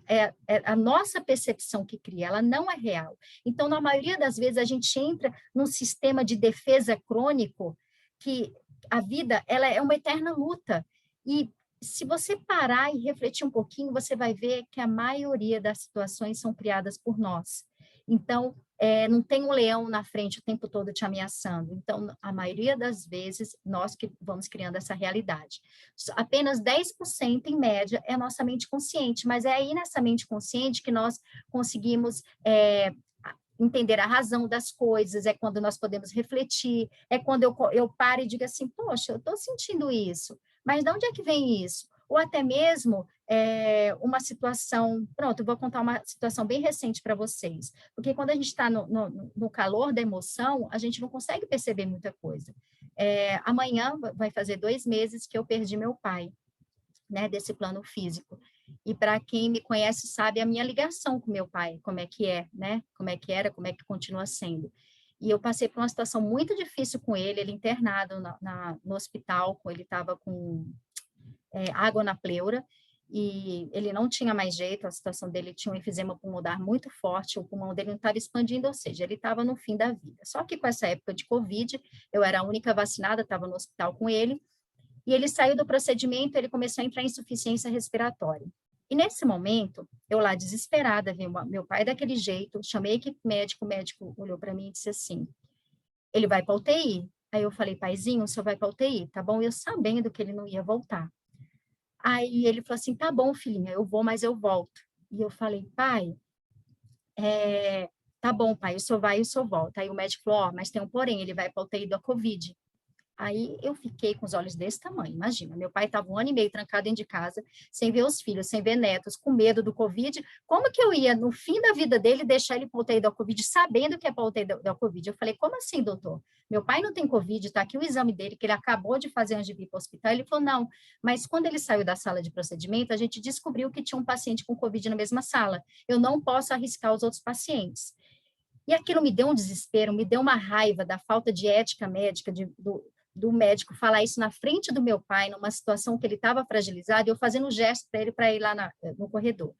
é a nossa percepção que cria, ela não é real. Então, na maioria das vezes, a gente entra num sistema de defesa crônico, que a vida, ela é uma eterna luta. E se você parar e refletir um pouquinho, você vai ver que a maioria das situações são criadas por nós. Então, não tem um leão na frente o tempo todo te ameaçando. Então, a maioria das vezes, nós que vamos criando essa realidade. Apenas 10%, em média, é a nossa mente consciente, mas é aí nessa mente consciente que nós conseguimos entender a razão das coisas, é quando nós podemos refletir, é quando eu paro e digo assim, poxa, eu estou sentindo isso, mas de onde é que vem isso? Ou até mesmo uma situação, pronto, eu vou contar uma situação bem recente para vocês, porque quando a gente está no calor da emoção, a gente não consegue perceber muita coisa. Amanhã vai fazer 2 meses que eu perdi meu pai, né, desse plano físico. E para quem me conhece sabe a minha ligação com meu pai, como é que é, né? Como é que era, como é que continua sendo. E eu passei por uma situação muito difícil com ele internado no hospital, ele estava com água na pleura, e ele não tinha mais jeito, a situação dele tinha um enfisema pulmonar muito forte, o pulmão dele não estava expandindo, ou seja, ele estava no fim da vida. Só que com essa época de Covid, eu era a única vacinada, estava no hospital com ele, e ele saiu do procedimento, ele começou a entrar em insuficiência respiratória. E nesse momento, eu lá desesperada, vi meu pai daquele jeito, chamei a equipe médica, o médico olhou para mim e disse assim, ele vai para UTI. Aí eu falei, paizinho, o senhor vai para UTI, tá bom? Eu sabendo que ele não ia voltar. Aí ele falou assim, tá bom, filhinha, eu vou, mas eu volto. E eu falei, pai, tá bom, pai, o senhor vai e o senhor volta. Aí o médico falou, ó, mas tem um porém, ele vai para UTI da Covid. Aí eu fiquei com os olhos desse tamanho, imagina, meu pai estava 1 ano e meio trancado dentro de casa, sem ver os filhos, sem ver netos, com medo do Covid, como que eu ia, no fim da vida dele, deixar ele para UTI da Covid, sabendo que é para UTI da Covid? Eu falei, como assim, doutor? Meu pai não tem Covid, está aqui o exame dele, que ele acabou de fazer antes de vir para o hospital. Ele falou, não, mas quando ele saiu da sala de procedimento, a gente descobriu que tinha um paciente com Covid na mesma sala, eu não posso arriscar os outros pacientes. E aquilo me deu um desespero, me deu uma raiva da falta de ética médica, do médico falar isso na frente do meu pai, numa situação que ele estava fragilizado, e eu fazendo um gesto para ir lá no corredor.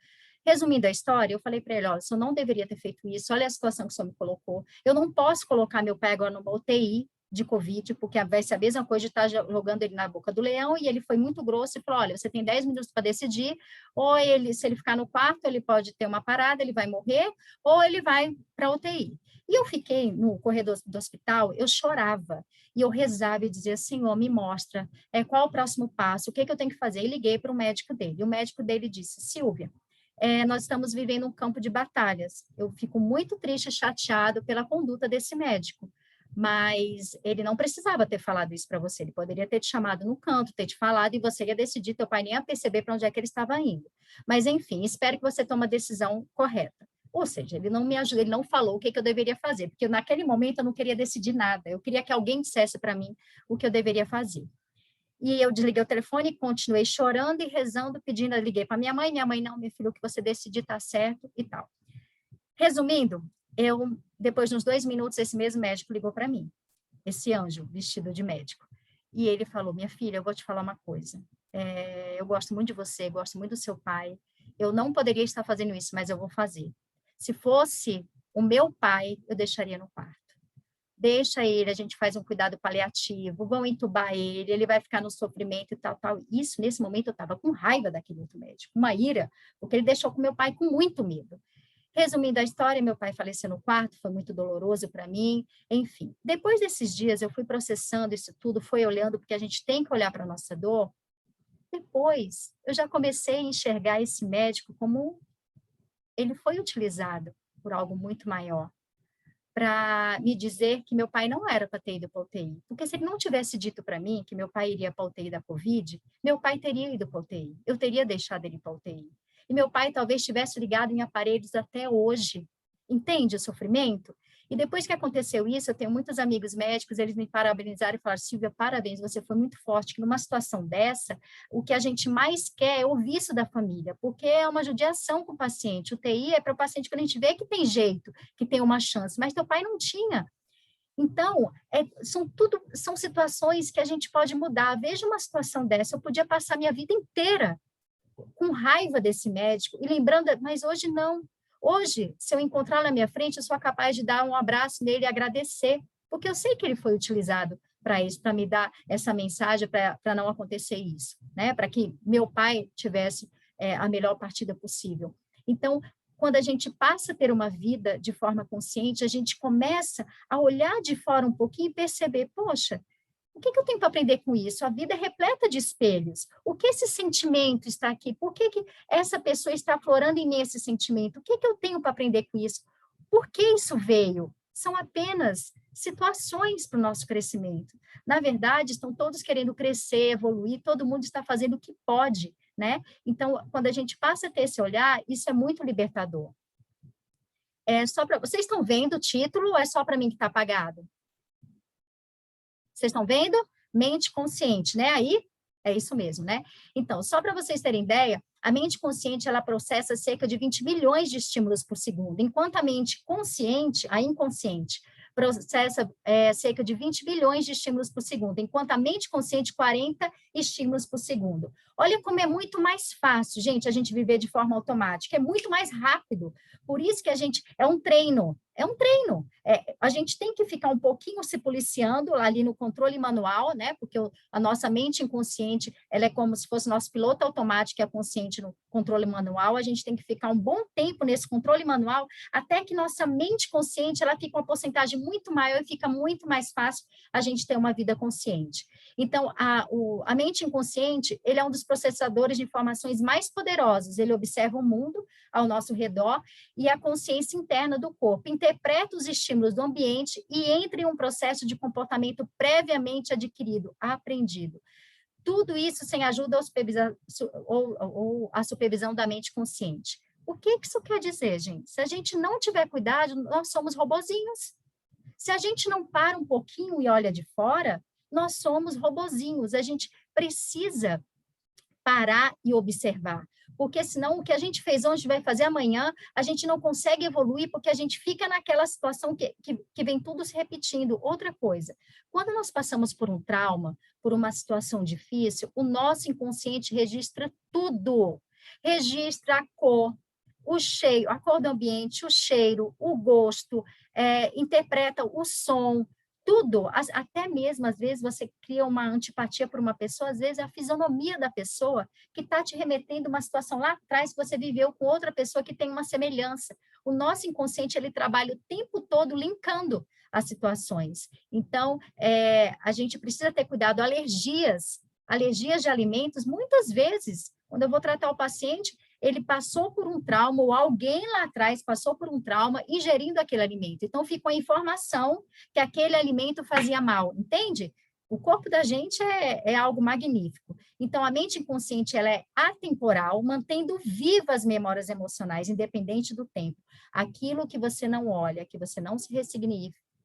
Resumindo a história, eu falei para ele, olha, o senhor não deveria ter feito isso, olha a situação que o senhor me colocou, eu não posso colocar meu pai agora numa UTI de Covid, porque vai ser a mesma coisa de estar jogando ele na boca do leão, e ele foi muito grosso e falou, olha, você tem 10 minutos para decidir, ou se ele ficar no quarto, ele pode ter uma parada, ele vai morrer, ou ele vai para a UTI. E eu fiquei no corredor do hospital, eu chorava, e eu rezava e dizia, Senhor, me mostra, qual o próximo passo, o que eu tenho que fazer? E liguei para o médico dele, e o médico dele disse, Silvia, nós estamos vivendo um campo de batalhas, eu fico muito triste e chateado pela conduta desse médico, mas ele não precisava ter falado isso para você, ele poderia ter te chamado no canto, ter te falado, e você ia decidir, teu pai nem ia perceber para onde é que ele estava indo. Mas, enfim, espero que você tome a decisão correta. Ou seja, ele não me ajudou, ele não falou o que eu deveria fazer, porque naquele momento eu não queria decidir nada, eu queria que alguém dissesse para mim o que eu deveria fazer. E eu desliguei o telefone, continuei chorando e rezando, pedindo, eu liguei para minha mãe, não, meu filho, o que você decidir está certo e tal. Resumindo, depois de uns 2 minutos, esse mesmo médico ligou para mim, esse anjo vestido de médico, e ele falou, minha filha, eu vou te falar uma coisa, eu gosto muito de você, gosto muito do seu pai, eu não poderia estar fazendo isso, mas eu vou fazer. Se fosse o meu pai, eu deixaria no quarto. Deixa ele, a gente faz um cuidado paliativo, vão entubar ele vai ficar no sofrimento e tal. Isso, nesse momento, eu estava com raiva daquele outro médico, uma ira, porque ele deixou com meu pai com muito medo. Resumindo a história, meu pai faleceu no quarto, foi muito doloroso para mim, enfim. Depois desses dias, eu fui processando isso tudo, fui olhando, porque a gente tem que olhar para a nossa dor. Depois, eu já comecei a enxergar esse médico como ele foi utilizado por algo muito maior, para me dizer que meu pai não era para ter ido para a UTI. Porque se ele não tivesse dito para mim que meu pai iria para a UTI da Covid, meu pai teria ido para a UTI, eu teria deixado ele para a UTI. E meu pai talvez tivesse ligado em aparelhos até hoje. Entende o sofrimento? E depois que aconteceu isso, eu tenho muitos amigos médicos, eles me parabenizaram e falaram, Silvia, parabéns, você foi muito forte, que numa situação dessa, o que a gente mais quer é ouvir isso da família, porque é uma judiação com o paciente. O TI é para o paciente quando a gente vê que tem jeito, que tem uma chance, mas teu pai não tinha. Então, são situações que a gente pode mudar. Veja uma situação dessa, eu podia passar minha vida inteira com raiva desse médico, e lembrando, mas hoje não. Hoje, se eu encontrar na minha frente, eu sou capaz de dar um abraço nele e agradecer, porque eu sei que ele foi utilizado para isso, para me dar essa mensagem, para não acontecer isso, né? Para que meu pai tivesse a melhor partida possível. Então, quando a gente passa a ter uma vida de forma consciente, a gente começa a olhar de fora um pouquinho e perceber, poxa, o que eu tenho para aprender com isso? A vida é repleta de espelhos. O que esse sentimento está aqui? Por que essa pessoa está aflorando em mim esse sentimento? O que eu tenho para aprender com isso? Por que isso veio? São apenas situações para o nosso crescimento. Na verdade, estão todos querendo crescer, evoluir, todo mundo está fazendo o que pode, né? Então, quando a gente passa a ter esse olhar, isso é muito libertador. Vocês estão vendo o título ou é só para mim que está apagado? Vocês estão vendo? Mente consciente, né? Aí, é isso mesmo, né? Então, só para vocês terem ideia, a mente consciente, ela processa cerca de 20 milhões de estímulos por segundo, enquanto a mente consciente, a inconsciente, processa cerca de 20 bilhões de estímulos por segundo, enquanto a mente consciente, 40 estímulos por segundo. Olha como é muito mais fácil, gente, a gente viver de forma automática, é muito mais rápido. Por isso que é um treino, É um treino. A gente tem que ficar um pouquinho se policiando ali no controle manual, né? Porque a nossa mente inconsciente, ela é como se fosse nosso piloto automático, que é consciente no controle manual. A gente tem que ficar um bom tempo nesse controle manual, até que nossa mente consciente, ela fica uma porcentagem muito maior e fica muito mais fácil a gente ter uma vida consciente. Então, a mente inconsciente, ele é um dos processadores de informações mais poderosos. Ele observa o mundo ao nosso redor e a consciência interna do corpo, interpreta os estímulos do ambiente e entra em um processo de comportamento previamente adquirido, aprendido. Tudo isso sem ajuda ou a supervisão da mente consciente. O que isso quer dizer, gente? Se a gente não tiver cuidado, nós somos robozinhos. Se a gente não para um pouquinho e olha de fora, nós somos robozinhos. A gente precisa parar e observar, porque senão o que a gente fez hoje vai fazer amanhã, a gente não consegue evoluir, porque a gente fica naquela situação que vem tudo se repetindo. Outra coisa, quando nós passamos por um trauma, por uma situação difícil, o nosso inconsciente registra tudo, registra a cor, o cheiro, a cor do ambiente, o cheiro, o gosto, interpreta o som, tudo, até mesmo, às vezes, você cria uma antipatia por uma pessoa, às vezes é a fisionomia da pessoa que está te remetendo a uma situação lá atrás que você viveu com outra pessoa que tem uma semelhança. O nosso inconsciente, ele trabalha o tempo todo linkando as situações. Então, a gente precisa ter cuidado. Alergias de alimentos, muitas vezes, quando eu vou tratar o paciente, ele passou por um trauma, ou alguém lá atrás passou por um trauma ingerindo aquele alimento. Então, ficou a informação que aquele alimento fazia mal, entende? O corpo da gente é algo magnífico. Então, a mente inconsciente, ela é atemporal, mantendo vivas as memórias emocionais, independente do tempo. Aquilo que você não olha, que você não se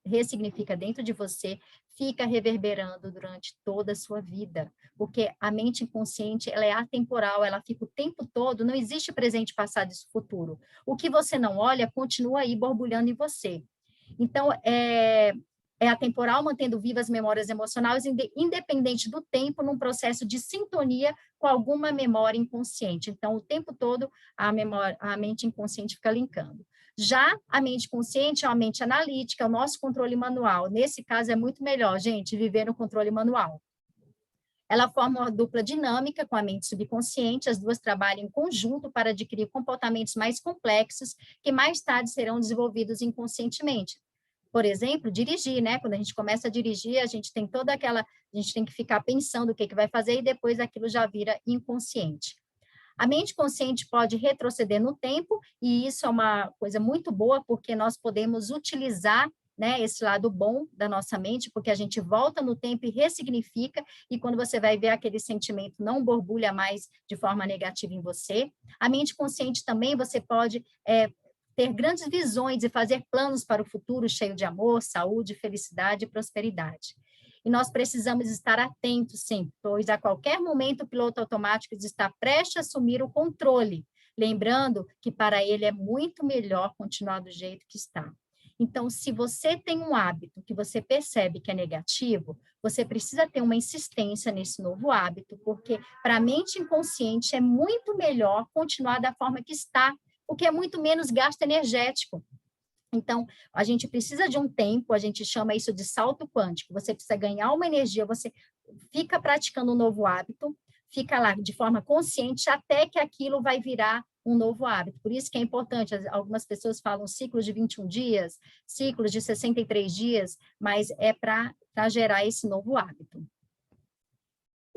ressignifica dentro de você, fica reverberando durante toda a sua vida, porque a mente inconsciente, ela é atemporal, ela fica o tempo todo, não existe presente, passado e futuro. O que você não olha, continua aí borbulhando em você. Então, é atemporal, mantendo vivas as memórias emocionais, independente do tempo, num processo de sintonia com alguma memória inconsciente. Então, o tempo todo, a mente inconsciente fica linkando. Já a mente consciente é uma mente analítica, é o nosso controle manual. Nesse caso, é muito melhor, gente, viver no controle manual. Ela forma uma dupla dinâmica com a mente subconsciente, as duas trabalham em conjunto para adquirir comportamentos mais complexos, que mais tarde serão desenvolvidos inconscientemente. Por exemplo, dirigir, né? Quando a gente começa a dirigir, a gente tem a gente tem que ficar pensando o que vai fazer e depois aquilo já vira inconsciente. A mente consciente pode retroceder no tempo, e isso é uma coisa muito boa, porque nós podemos utilizar, né, esse lado bom da nossa mente, porque a gente volta no tempo e ressignifica, e quando você vai ver aquele sentimento não borbulha mais de forma negativa em você. A mente consciente também, você pode ter grandes visões e fazer planos para o futuro cheio de amor, saúde, felicidade e prosperidade. E nós precisamos estar atentos sempre, pois a qualquer momento o piloto automático está prestes a assumir o controle, lembrando que para ele é muito melhor continuar do jeito que está. Então, se você tem um hábito que você percebe que é negativo, você precisa ter uma insistência nesse novo hábito, porque para a mente inconsciente é muito melhor continuar da forma que está, porque é muito menos gasto energético. Então, a gente precisa de um tempo, a gente chama isso de salto quântico, você precisa ganhar uma energia, você fica praticando um novo hábito, fica lá de forma consciente até que aquilo vai virar um novo hábito. Por isso que é importante, algumas pessoas falam ciclos de 21 dias, ciclos de 63 dias, mas é para gerar esse novo hábito.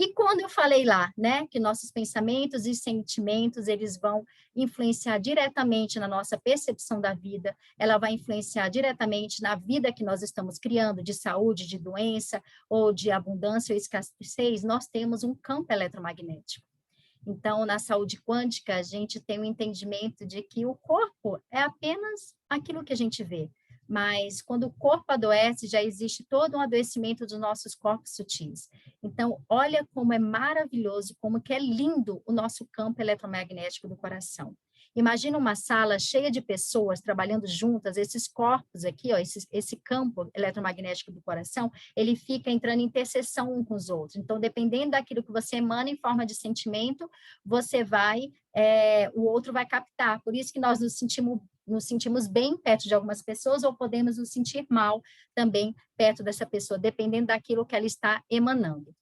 E quando eu falei lá, né, que nossos pensamentos e sentimentos, eles vão influenciar diretamente na nossa percepção da vida, ela vai influenciar diretamente na vida que nós estamos criando, de saúde, de doença, ou de abundância ou escassez, nós temos um campo eletromagnético. Então, na saúde quântica, a gente tem o entendimento de que o corpo é apenas aquilo que a gente vê, mas quando o corpo adoece, já existe todo um adoecimento dos nossos corpos sutis. Então, olha como é maravilhoso, como que é lindo o nosso campo eletromagnético do coração. Imagina uma sala cheia de pessoas trabalhando juntas, esses corpos aqui, ó, esse campo eletromagnético do coração, ele fica entrando em interseção um com os outros. Então, dependendo daquilo que você emana em forma de sentimento, o outro vai captar. Por isso que nós nos sentimos nos sentimos bem perto de algumas pessoas ou podemos nos sentir mal também perto dessa pessoa, dependendo daquilo que ela está emanando.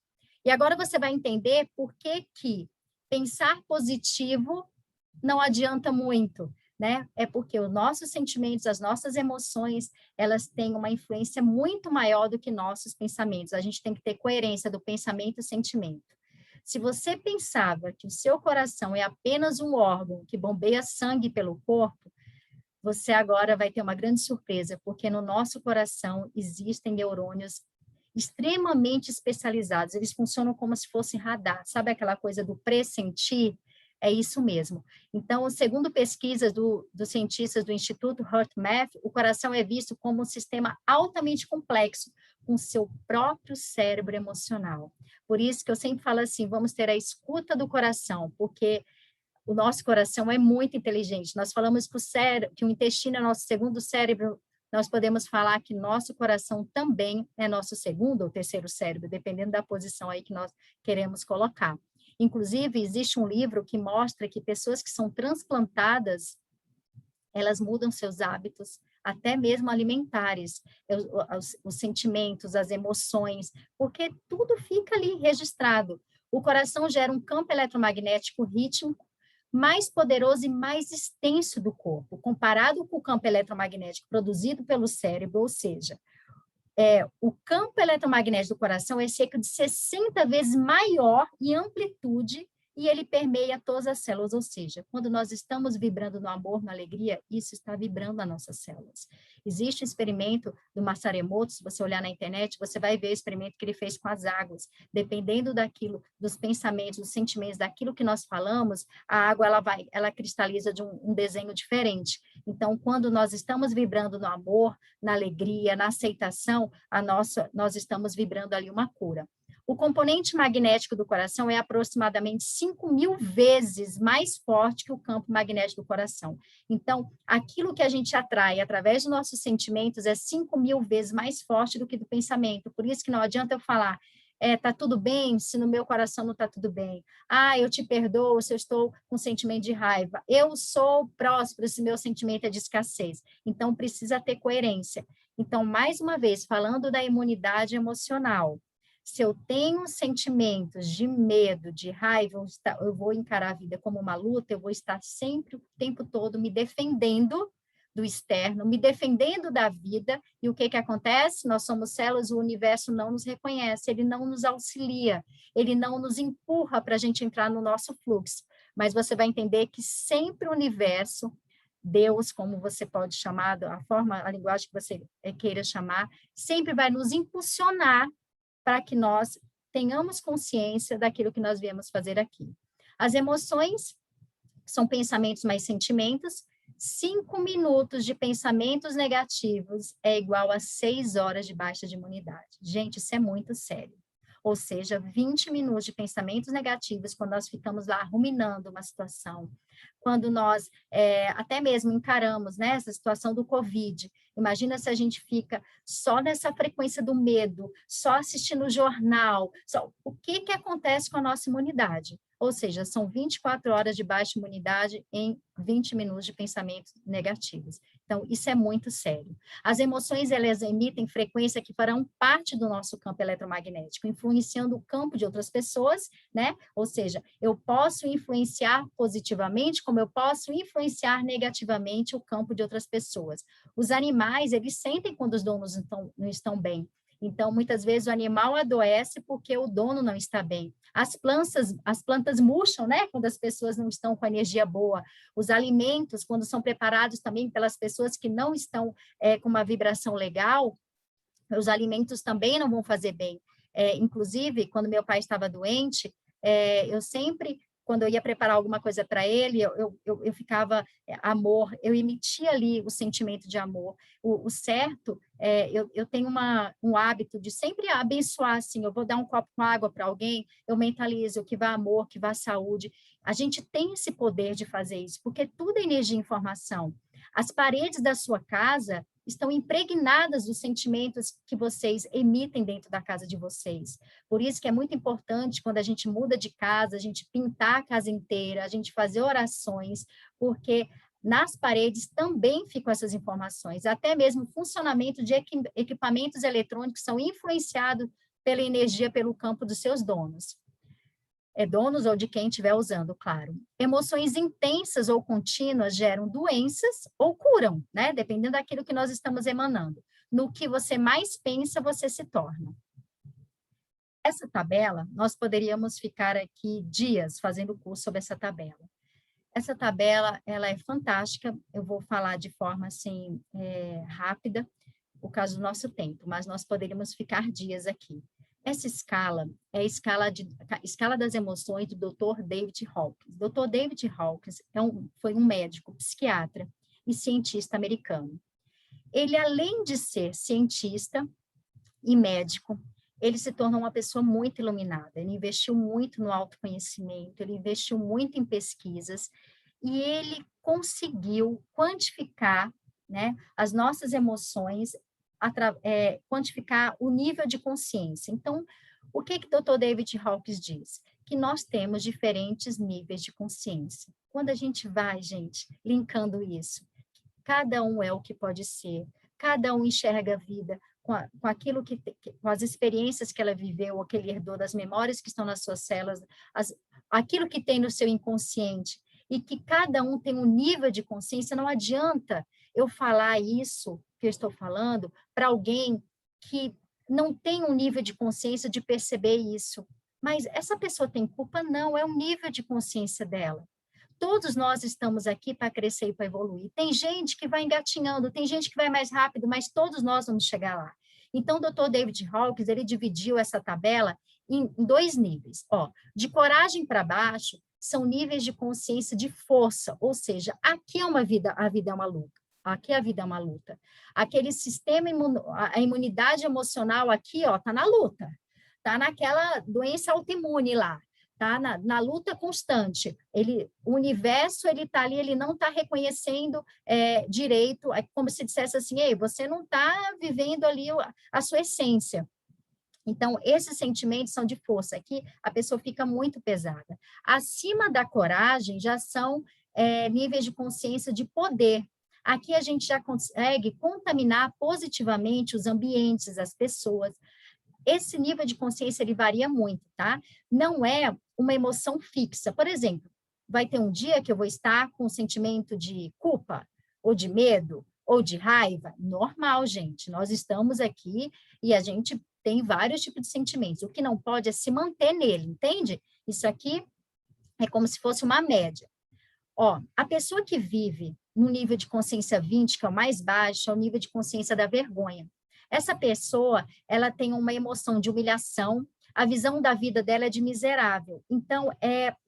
E agora você vai entender por que pensar positivo não adianta muito, né? É porque os nossos sentimentos, as nossas emoções, elas têm uma influência muito maior do que nossos pensamentos. A gente tem que ter coerência do pensamento e sentimento. Se você pensava que o seu coração é apenas um órgão que bombeia sangue pelo corpo, você agora vai ter uma grande surpresa, porque no nosso coração existem neurônios extremamente especializados. Eles funcionam como se fosse radar. Sabe aquela coisa do pressentir? É isso mesmo. Então, segundo pesquisas dos cientistas do Instituto HeartMath, o coração é visto como um sistema altamente complexo, com seu próprio cérebro emocional. Por isso que eu sempre falo assim, vamos ter a escuta do coração, porque o nosso coração é muito inteligente. Nós falamos que o intestino é nosso segundo cérebro, nós podemos falar que nosso coração também é nosso segundo ou terceiro cérebro, dependendo da posição aí que nós queremos colocar. Inclusive, existe um livro que mostra que pessoas que são transplantadas, elas mudam seus hábitos, até mesmo alimentares, os sentimentos, as emoções, porque tudo fica ali registrado. O coração gera um campo eletromagnético rítmico mais poderoso e mais extenso do corpo, comparado com o campo eletromagnético produzido pelo cérebro, ou seja, o campo eletromagnético do coração é cerca de 60 vezes maior em amplitude e ele permeia todas as células, ou seja, quando nós estamos vibrando no amor, na alegria, isso está vibrando nas nossas células. Existe um experimento do Masaru Emoto, se você olhar na internet, você vai ver o experimento que ele fez com as águas. Dependendo daquilo, dos pensamentos, dos sentimentos, daquilo que nós falamos, a água ela cristaliza de um desenho diferente. Então, quando nós estamos vibrando no amor, na alegria, na aceitação, nós estamos vibrando ali uma cura. O componente magnético do coração é aproximadamente 5.000 vezes mais forte que o campo magnético do coração. Então, aquilo que a gente atrai através dos nossos sentimentos é 5.000 vezes mais forte do que do pensamento. Por isso que não adianta eu falar, tá tudo bem se no meu coração não está tudo bem. Eu te perdoo se eu estou com sentimento de raiva. Eu sou próspero se meu sentimento é de escassez. Então, precisa ter coerência. Então, mais uma vez, falando da imunidade emocional, se eu tenho sentimentos de medo, de raiva, eu vou encarar a vida como uma luta, eu vou estar sempre, o tempo todo, me defendendo do externo, me defendendo da vida, e o que acontece? Nós somos células, o universo não nos reconhece, ele não nos auxilia, ele não nos empurra para a gente entrar no nosso fluxo, mas você vai entender que sempre o universo, Deus, como você pode chamar, a linguagem que você queira chamar, sempre vai nos impulsionar para que nós tenhamos consciência daquilo que nós viemos fazer aqui. As emoções são pensamentos mais sentimentos. 5 minutos de pensamentos negativos é igual a 6 horas de baixa de imunidade. Gente, isso é muito sério. Ou seja, 20 minutos de pensamentos negativos, quando nós ficamos lá ruminando uma situação, quando nós até mesmo encaramos, né, essa situação do Covid. Imagina se a gente fica só nessa frequência do medo, só assistindo o jornal. O que acontece com a nossa imunidade? Ou seja, são 24 horas de baixa imunidade em 20 minutos de pensamentos negativos. Então, isso é muito sério. As emoções, elas emitem frequência que farão parte do nosso campo eletromagnético, influenciando o campo de outras pessoas, né? Ou seja, eu posso influenciar positivamente, como eu posso influenciar negativamente o campo de outras pessoas. Os animais, eles sentem quando os donos não estão bem. Então, muitas vezes, o animal adoece porque o dono não está bem. As plantas murcham, né? Quando as pessoas não estão com a energia boa. Os alimentos, quando são preparados também pelas pessoas que não estão com uma vibração legal, os alimentos também não vão fazer bem. Inclusive, quando meu pai estava doente, eu sempre, quando eu ia preparar alguma coisa para ele, eu ficava amor, eu emitia ali o sentimento de amor. O certo, eu tenho um hábito de sempre abençoar, assim, eu vou dar um copo com água para alguém, eu mentalizo que vá amor, que vá saúde. A gente tem esse poder de fazer isso, porque tudo é energia e informação. As paredes da sua casa estão impregnadas dos sentimentos que vocês emitem dentro da casa de vocês. Por isso que é muito importante, quando a gente muda de casa, a gente pintar a casa inteira, a gente fazer orações, porque Nas paredes também ficam essas informações, até mesmo o funcionamento de equipamentos eletrônicos são influenciados pela energia, pelo campo dos seus donos. Donos ou de quem estiver usando, claro. Emoções intensas ou contínuas geram doenças ou curam, né? Dependendo daquilo que nós estamos emanando. No que você mais pensa, você se torna. Essa tabela, nós poderíamos ficar aqui dias fazendo curso sobre essa tabela. Essa tabela, ela é fantástica, eu vou falar de forma, assim, rápida, por causa do nosso tempo, mas nós poderíamos ficar dias aqui. Essa escala é a escala das emoções do Dr. David Hawkins. Dr. David Hawkins foi um médico, psiquiatra e cientista americano. Ele, além de ser cientista e médico, ele se tornou uma pessoa muito iluminada, ele investiu muito no autoconhecimento, ele investiu muito em pesquisas, e ele conseguiu quantificar, né, as nossas emoções, quantificar o nível de consciência. Então, o que o Dr. David Hawkins diz? Que nós temos diferentes níveis de consciência. Quando a gente vai, gente, linkando isso, cada um é o que pode ser, cada um enxerga a vida com aquilo com as experiências que ela viveu, ou que ele herdou, das memórias que estão nas suas células, aquilo que tem no seu inconsciente, e que cada um tem um nível de consciência. Não adianta eu falar isso que eu estou falando para alguém que não tem um nível de consciência de perceber isso. Mas essa pessoa tem culpa? Não, é o nível de consciência dela. Todos nós estamos aqui para crescer e para evoluir. Tem gente que vai engatinhando, tem gente que vai mais rápido, mas todos nós vamos chegar lá. Então, o Dr. David Hawkins, ele dividiu essa tabela em 2 níveis. De coragem para baixo, são níveis de consciência de força, ou seja, aqui a vida é uma luta. Aqui a vida é uma luta. Aquele sistema, a imunidade emocional aqui, está na luta. Está naquela doença autoimune lá. Tá? Na luta constante, o universo está ali, ele não está reconhecendo direito, é como se dissesse assim, ei, você não está vivendo ali a sua essência. Então, esses sentimentos são de força, aqui a pessoa fica muito pesada. Acima da coragem já são níveis de consciência de poder. Aqui a gente já consegue contaminar positivamente os ambientes, as pessoas. Esse nível de consciência, ele varia muito, tá? Não é uma emoção fixa. Por exemplo, vai ter um dia que eu vou estar com um sentimento de culpa, ou de medo, ou de raiva. Normal, gente. Nós estamos aqui e a gente tem vários tipos de sentimentos. O que não pode é se manter nele, entende? Isso aqui é como se fosse uma média. A pessoa que vive no nível de consciência 20, que é o mais baixo, é o nível de consciência da vergonha. Essa pessoa, ela tem uma emoção de humilhação, a visão da vida dela é de miserável. Então,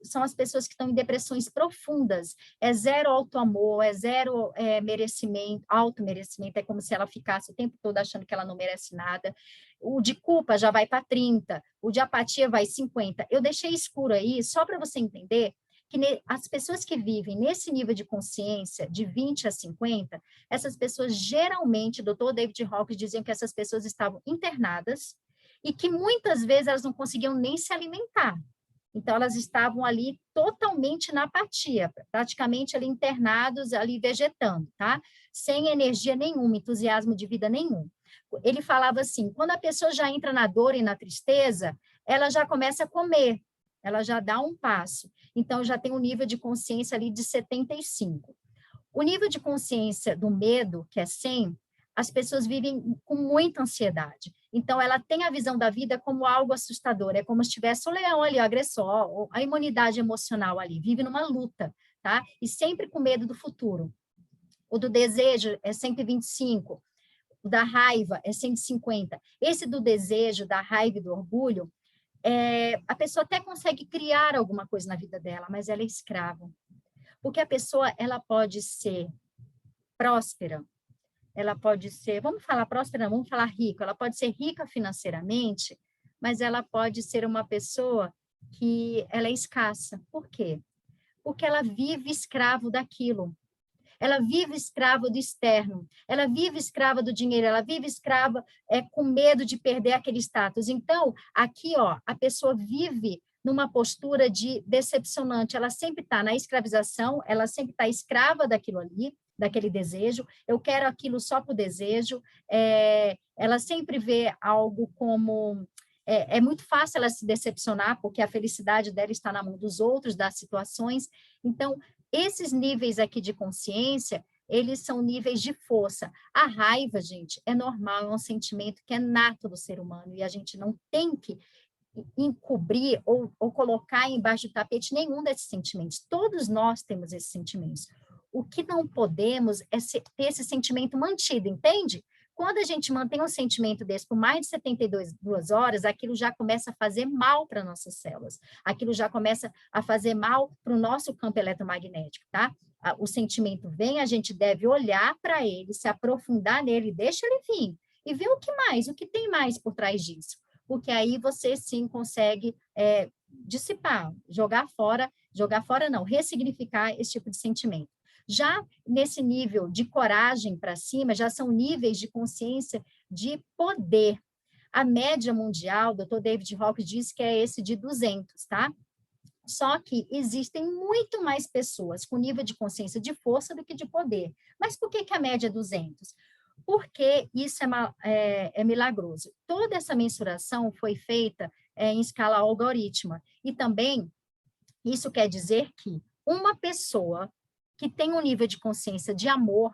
são as pessoas que estão em depressões profundas, é zero autoamor, é zero merecimento, automerecimento, é como se ela ficasse o tempo todo achando que ela não merece nada. O de culpa já vai para 30, o de apatia vai 50. Eu deixei escuro aí, só para você entender que as pessoas que vivem nesse nível de consciência, de 20 a 50, essas pessoas geralmente, o Dr. David Hawkins diziam que essas pessoas estavam internadas e que muitas vezes elas não conseguiam nem se alimentar. Então, elas estavam ali totalmente na apatia, praticamente ali internados, ali vegetando, tá? Sem energia nenhuma, entusiasmo de vida nenhum. Ele falava assim, quando a pessoa já entra na dor e na tristeza, ela já começa a comer, ela já dá um passo. Então, já tem um nível de consciência ali de 75. O nível de consciência do medo, que é 100, as pessoas vivem com muita ansiedade. Então, ela tem a visão da vida como algo assustador, é como se tivesse o leão ali, o agressor, a imunidade emocional ali, vive numa luta, tá? E sempre com medo do futuro. O do desejo é 125, o da raiva é 150. Esse do desejo, da raiva e do orgulho, a pessoa até consegue criar alguma coisa na vida dela, mas ela é escrava. Porque a pessoa, ela pode ser próspera, ela pode ser, vamos falar próspera, não, vamos falar rica, ela pode ser rica financeiramente, mas ela pode ser uma pessoa que ela é escassa. Por quê? Porque ela vive escravo daquilo. Ela vive escrava do externo, ela vive escrava do dinheiro, ela vive escrava com medo de perder aquele status. Então, aqui, a pessoa vive numa postura de decepcionante, ela sempre está na escravização, ela sempre está escrava daquilo ali, daquele desejo, eu quero aquilo só por desejo, ela sempre vê algo como... É muito fácil ela se decepcionar, porque a felicidade dela está na mão dos outros, das situações. Então, esses níveis aqui de consciência, eles são níveis de força. A raiva, gente, é normal, é um sentimento que é nato do ser humano, e a gente não tem que encobrir ou colocar embaixo do tapete nenhum desses sentimentos. Todos nós temos esses sentimentos. O que não podemos é ter esse sentimento mantido, entende? Quando a gente mantém um sentimento desse por mais de 72 horas, aquilo já começa a fazer mal para nossas células. Aquilo já começa a fazer mal para o nosso campo eletromagnético, tá? O sentimento vem, a gente deve olhar para ele, se aprofundar nele, deixa ele vir. E ver o que mais, o que tem mais por trás disso. Porque aí você sim consegue dissipar, jogar fora não, ressignificar esse tipo de sentimento. Já nesse nível de coragem para cima, já são níveis de consciência de poder. A média mundial, o Dr. David Hawkins diz que é esse de 200, tá? Só que existem muito mais pessoas com nível de consciência de força do que de poder. Mas por que a média é 200? Porque isso é milagroso. Toda essa mensuração foi feita em escala algorítmica. E também, isso quer dizer que uma pessoa que tem um nível de consciência de amor,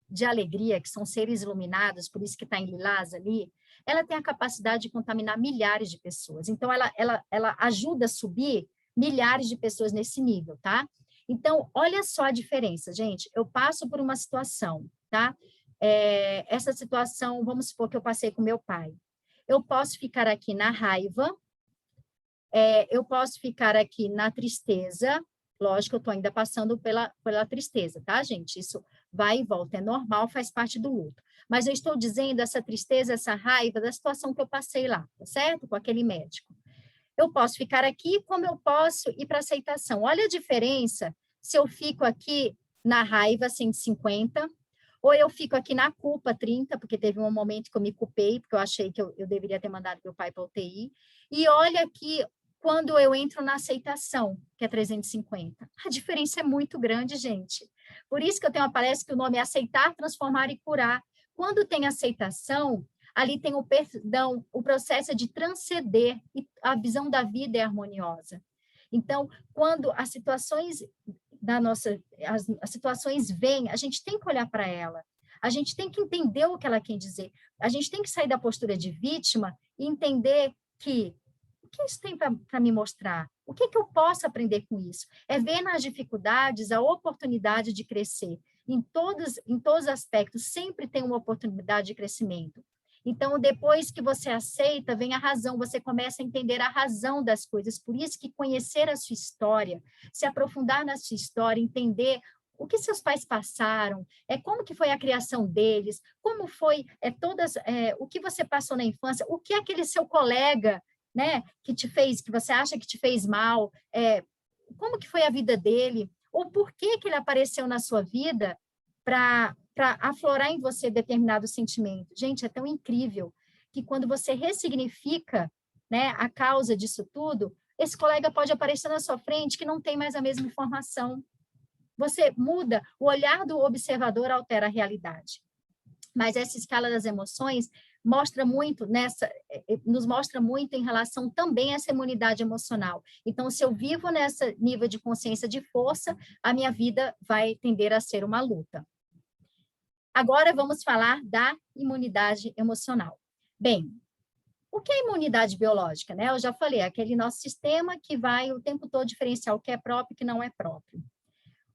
de alegria, que são seres iluminados, por isso que está em lilás ali, ela tem a capacidade de contaminar milhares de pessoas. Então, ela ajuda a subir milhares de pessoas nesse nível, tá? Então, olha só a diferença, gente. Eu passo por uma situação, tá? Essa situação, vamos supor que eu passei com meu pai. Eu posso ficar aqui na raiva, eu posso ficar aqui na tristeza. Lógico, eu estou ainda passando pela tristeza, tá, gente? Isso vai e volta, é normal, faz parte do luto. Mas eu estou dizendo essa tristeza, essa raiva da situação que eu passei lá, tá certo? Com aquele médico. Eu posso ficar aqui, como eu posso ir para aceitação. Olha a diferença se eu fico aqui na raiva 150, ou eu fico aqui na culpa 30, porque teve um momento que eu me culpei, porque eu achei que eu deveria ter mandado meu pai para UTI. E olha aqui, quando eu entro na aceitação, que é 350. A diferença é muito grande, gente. Por isso que eu tenho uma palestra que o nome é Aceitar, Transformar e Curar. Quando tem aceitação, ali tem o perdão, o processo de transcender, e a visão da vida é harmoniosa. Então, quando as situações as situações vêm, a gente tem que olhar para ela. A gente tem que entender o que ela quer dizer. A gente tem que sair da postura de vítima e entender que o que isso tem para me mostrar? O que eu posso aprender com isso? É ver nas dificuldades a oportunidade de crescer. Em todos os aspectos, sempre tem uma oportunidade de crescimento. Então, depois que você aceita, vem a razão, você começa a entender a razão das coisas. Por isso que conhecer a sua história, se aprofundar na sua história, entender o que seus pais passaram, como que foi a criação deles, como foi o que você passou na infância, o que aquele seu colega, né, que você acha que te fez mal, como que foi a vida dele, ou por que ele apareceu na sua vida para aflorar em você determinado sentimento. Gente, é tão incrível que quando você ressignifica, né, a causa disso tudo, esse colega pode aparecer na sua frente que não tem mais a mesma informação. Você muda, o olhar do observador altera a realidade. Mas essa escala das emoções nos mostra muito em relação também a essa imunidade emocional. Então, se eu vivo nesse nível de consciência de força, a minha vida vai tender a ser uma luta. Agora vamos falar da imunidade emocional. Bem, o que é imunidade biológica, né? Eu já falei, aquele nosso sistema que vai o tempo todo diferenciar o que é próprio e o que não é próprio.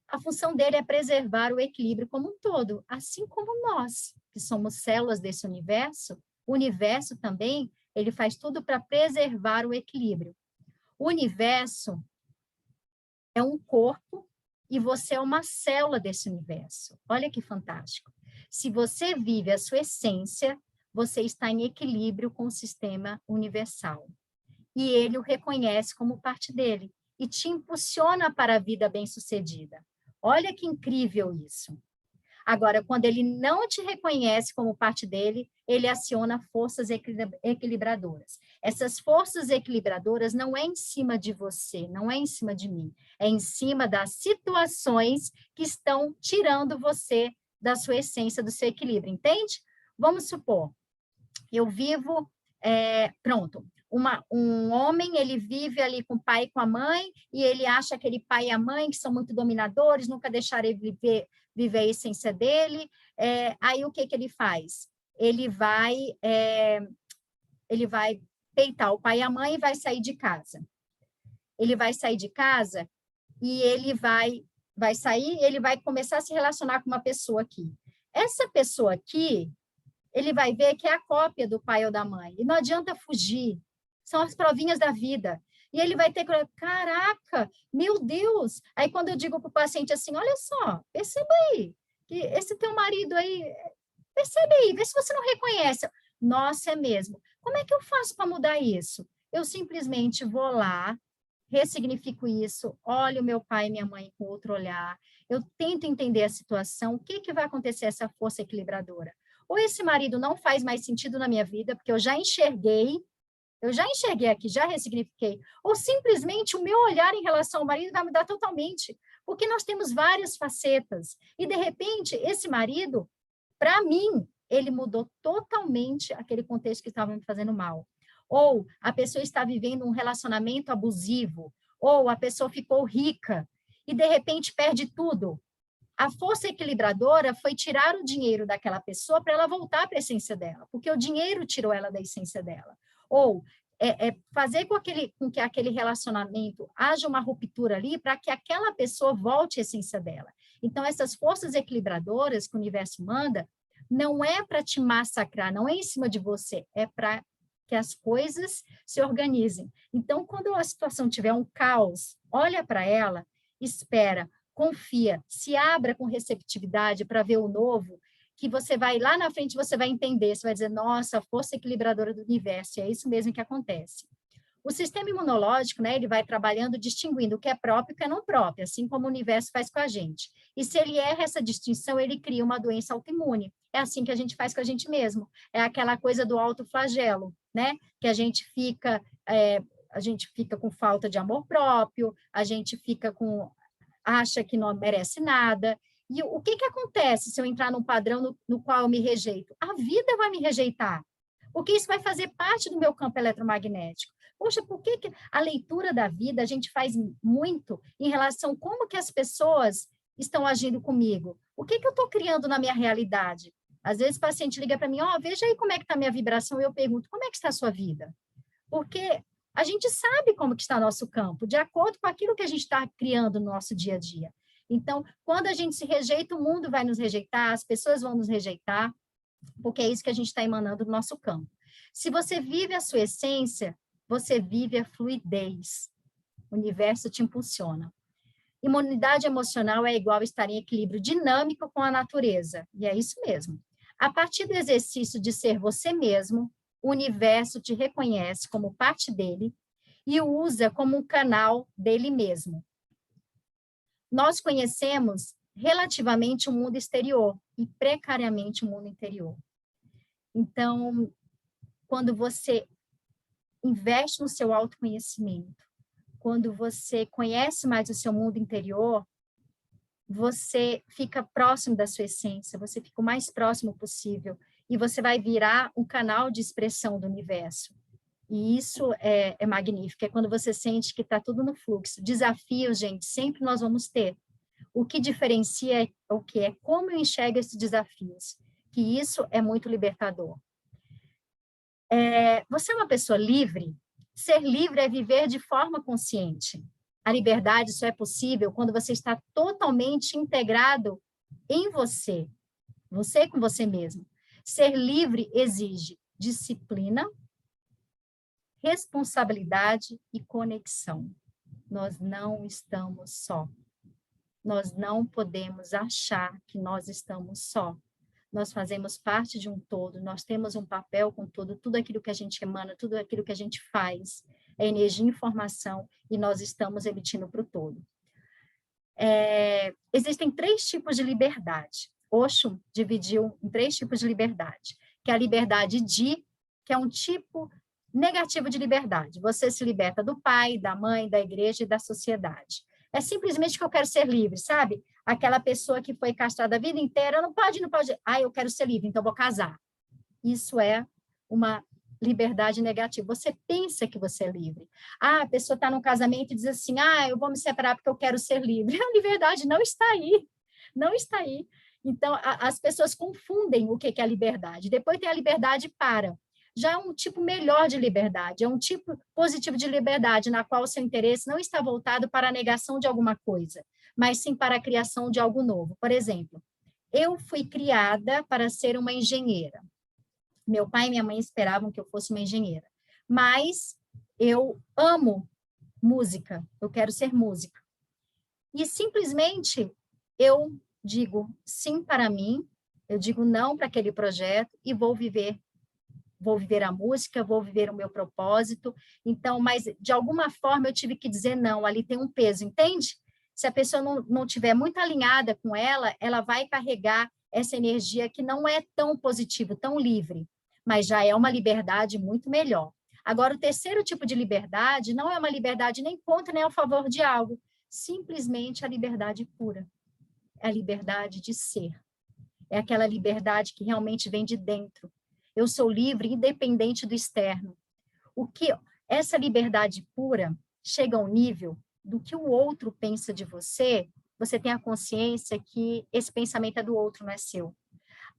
A função dele é preservar o equilíbrio como um todo, assim como nós, que somos células desse universo, o universo também, ele faz tudo para preservar o equilíbrio. O universo é um corpo e você é uma célula desse universo. Olha que fantástico. Se você vive a sua essência, você está em equilíbrio com o sistema universal. E ele o reconhece como parte dele e te impulsiona para a vida bem-sucedida. Olha que incrível isso. Agora, quando ele não te reconhece como parte dele, ele aciona forças equilibradoras. Essas forças equilibradoras não é em cima de você, não é em cima de mim, é em cima das situações que estão tirando você da sua essência, do seu equilíbrio, entende? Vamos supor, eu vivo, pronto, um homem, ele vive ali com o pai e com a mãe, e ele acha que aquele pai e a mãe, que são muito dominadores, nunca deixaram ele viver a essência dele, aí o que ele faz? Ele vai peitar o pai e a mãe e vai sair de casa. Ele vai sair de casa e ele vai sair, ele vai começar a se relacionar com uma pessoa aqui. Essa pessoa aqui, ele vai ver que é a cópia do pai ou da mãe. E não adianta fugir. São as provinhas da vida. E ele vai ter que, caraca, meu Deus. Aí quando eu digo para o paciente assim, olha só, perceba aí, que esse teu marido aí, percebe aí, vê se você não reconhece. Nossa, é mesmo. Como é que eu faço para mudar isso? Eu simplesmente vou lá, ressignifico isso, olho meu pai e minha mãe com outro olhar, eu tento entender a situação, o que vai acontecer essa força equilibradora? Ou esse marido não faz mais sentido na minha vida, porque eu já enxerguei aqui, já ressignifiquei, ou simplesmente o meu olhar em relação ao marido vai mudar totalmente, porque nós temos várias facetas, e de repente esse marido, para mim, ele mudou totalmente aquele contexto que estava me fazendo mal. Ou a pessoa está vivendo um relacionamento abusivo, ou a pessoa ficou rica e de repente perde tudo. A força equilibradora foi tirar o dinheiro daquela pessoa para ela voltar para a essência dela, porque o dinheiro tirou ela da essência dela. Ou fazer com que aquele relacionamento haja uma ruptura ali para que aquela pessoa volte à essência dela. Então, essas forças equilibradoras que o universo manda, não é para te massacrar, não é em cima de você, é para que as coisas se organizem. Então, quando a situação tiver um caos, olha para ela, espera, confia, se abra com receptividade para ver o novo, que você vai, lá na frente, você vai entender, você vai dizer, nossa, a força equilibradora do universo, é isso mesmo que acontece. O sistema imunológico, né, ele vai trabalhando, distinguindo o que é próprio e o que é não próprio, assim como o universo faz com a gente. E se ele erra essa distinção, ele cria uma doença autoimune. É assim que a gente faz com a gente mesmo. É aquela coisa do autoflagelo, né, que a gente fica com falta de amor próprio, a gente acha que não merece nada. E o que acontece se eu entrar num padrão no qual eu me rejeito? A vida vai me rejeitar, porque isso vai fazer parte do meu campo eletromagnético. Poxa, por que a leitura da vida a gente faz muito em relação a como que as pessoas estão agindo comigo? O que eu estou criando na minha realidade? Às vezes o paciente liga para mim, veja aí como é que está a minha vibração, e eu pergunto, como é que está a sua vida? Porque a gente sabe como que está o nosso campo, de acordo com aquilo que a gente está criando no nosso dia a dia. Então, quando a gente se rejeita, o mundo vai nos rejeitar, as pessoas vão nos rejeitar, porque é isso que a gente está emanando do nosso campo. Se você vive a sua essência, você vive a fluidez. O universo te impulsiona. Imunidade emocional é igual a estar em equilíbrio dinâmico com a natureza. E é isso mesmo. A partir do exercício de ser você mesmo, o universo te reconhece como parte dele e o usa como um canal dele mesmo. Nós conhecemos relativamente o mundo exterior e precariamente o mundo interior. Então, quando você investe no seu autoconhecimento, quando você conhece mais o seu mundo interior, você fica próximo da sua essência, você fica o mais próximo possível, e você vai virar um canal de expressão do universo. E isso é magnífico, é quando você sente que está tudo no fluxo. Desafios, gente, sempre nós vamos ter. O que diferencia o que é como eu enxergo esses desafios, que isso é muito libertador. Você é uma pessoa livre? Ser livre é viver de forma consciente. A liberdade só é possível quando você está totalmente integrado em você com você mesmo. Ser livre exige disciplina, responsabilidade e conexão. Nós não estamos só. Nós não podemos achar que nós estamos só. Nós fazemos parte de um todo, nós temos um papel com tudo aquilo que a gente emana, tudo aquilo que a gente faz, é energia e informação, e nós estamos emitindo para o todo. Existem 3 tipos de liberdade. Osho dividiu em 3 tipos de liberdade, que é a liberdade de, que é um tipo negativo de liberdade. Você se liberta do pai, da mãe, da igreja e da sociedade. É simplesmente que eu quero ser livre, sabe? Aquela pessoa que foi castrada a vida inteira, não pode. Ah, eu quero ser livre, então vou casar. Isso é uma liberdade negativa. Você pensa que você é livre. Ah, a pessoa está num casamento e diz assim, ah, eu vou me separar porque eu quero ser livre. A liberdade não está aí. Não está aí. Então, as pessoas confundem o que é a liberdade. Depois tem a liberdade para. Já é um tipo melhor de liberdade, é um tipo positivo de liberdade, na qual o seu interesse não está voltado para a negação de alguma coisa, mas sim para a criação de algo novo. Por exemplo, eu fui criada para ser uma engenheira. Meu pai e minha mãe esperavam que eu fosse uma engenheira, mas eu amo música, eu quero ser música. E simplesmente eu digo sim para mim, eu digo não para aquele projeto e vou viver a música, vou viver o meu propósito. Então, mas de alguma forma eu tive que dizer não, ali tem um peso, entende? Se a pessoa não tiver muito alinhada com ela, ela vai carregar essa energia que não é tão positiva, tão livre, mas já é uma liberdade muito melhor. Agora, o terceiro tipo de liberdade não é uma liberdade nem contra nem a favor de algo, simplesmente a liberdade pura. É a liberdade de ser. É aquela liberdade que realmente vem de dentro. Eu sou livre, independente do externo. Essa liberdade pura chega ao nível do que o outro pensa de você, você tem a consciência que esse pensamento é do outro, não é seu.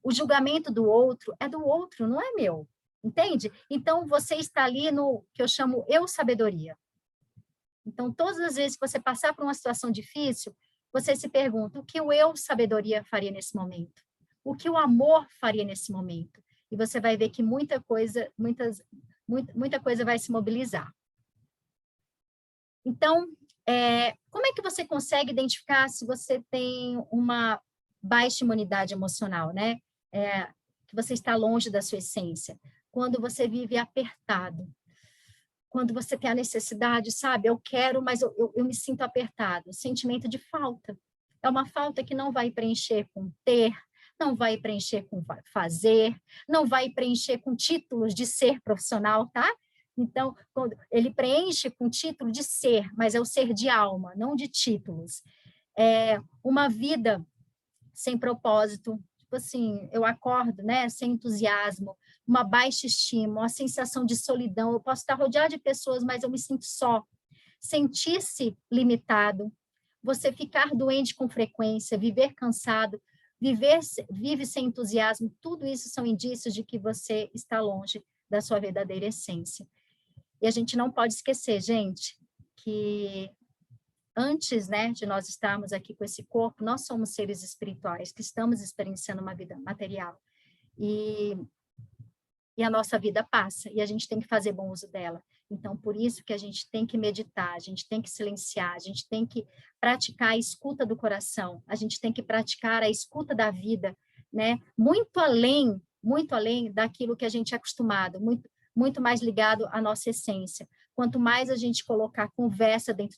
O julgamento do outro é do outro, não é meu. Entende? Então, você está ali no que eu chamo eu-sabedoria. Então, todas as vezes que você passar por uma situação difícil, você se pergunta, o que o eu-sabedoria faria nesse momento? O que o amor faria nesse momento? E você vai ver que muita coisa vai se mobilizar. Então, como é que você consegue identificar se você tem uma baixa imunidade emocional, né? Que você está longe da sua essência? Quando você vive apertado. Quando você tem a necessidade, sabe? Eu quero, mas eu me sinto apertado. Sentimento de falta. É uma falta que não vai preencher com ter, não vai preencher com fazer, não vai preencher com títulos de ser profissional, tá? Então, quando ele preenche com título de ser, mas é o ser de alma, não de títulos. É uma vida sem propósito, tipo assim, eu acordo, né, sem entusiasmo, uma baixa estima, uma sensação de solidão, eu posso estar rodeada de pessoas, mas eu me sinto só. Sentir-se limitado, você ficar doente com frequência, viver cansado, vive sem entusiasmo, tudo isso são indícios de que você está longe da sua verdadeira essência. E a gente não pode esquecer, gente, que antes, né, de nós estarmos aqui com esse corpo, nós somos seres espirituais que estamos experienciando uma vida material. E a nossa vida passa, e a gente tem que fazer bom uso dela. Então, por isso que a gente tem que meditar, a gente tem que silenciar, a gente tem que praticar a escuta do coração, a gente tem que praticar a escuta da vida, né? Muito além daquilo que a gente é acostumado, muito mais ligado à nossa essência. Quanto mais a gente colocar conversa dentro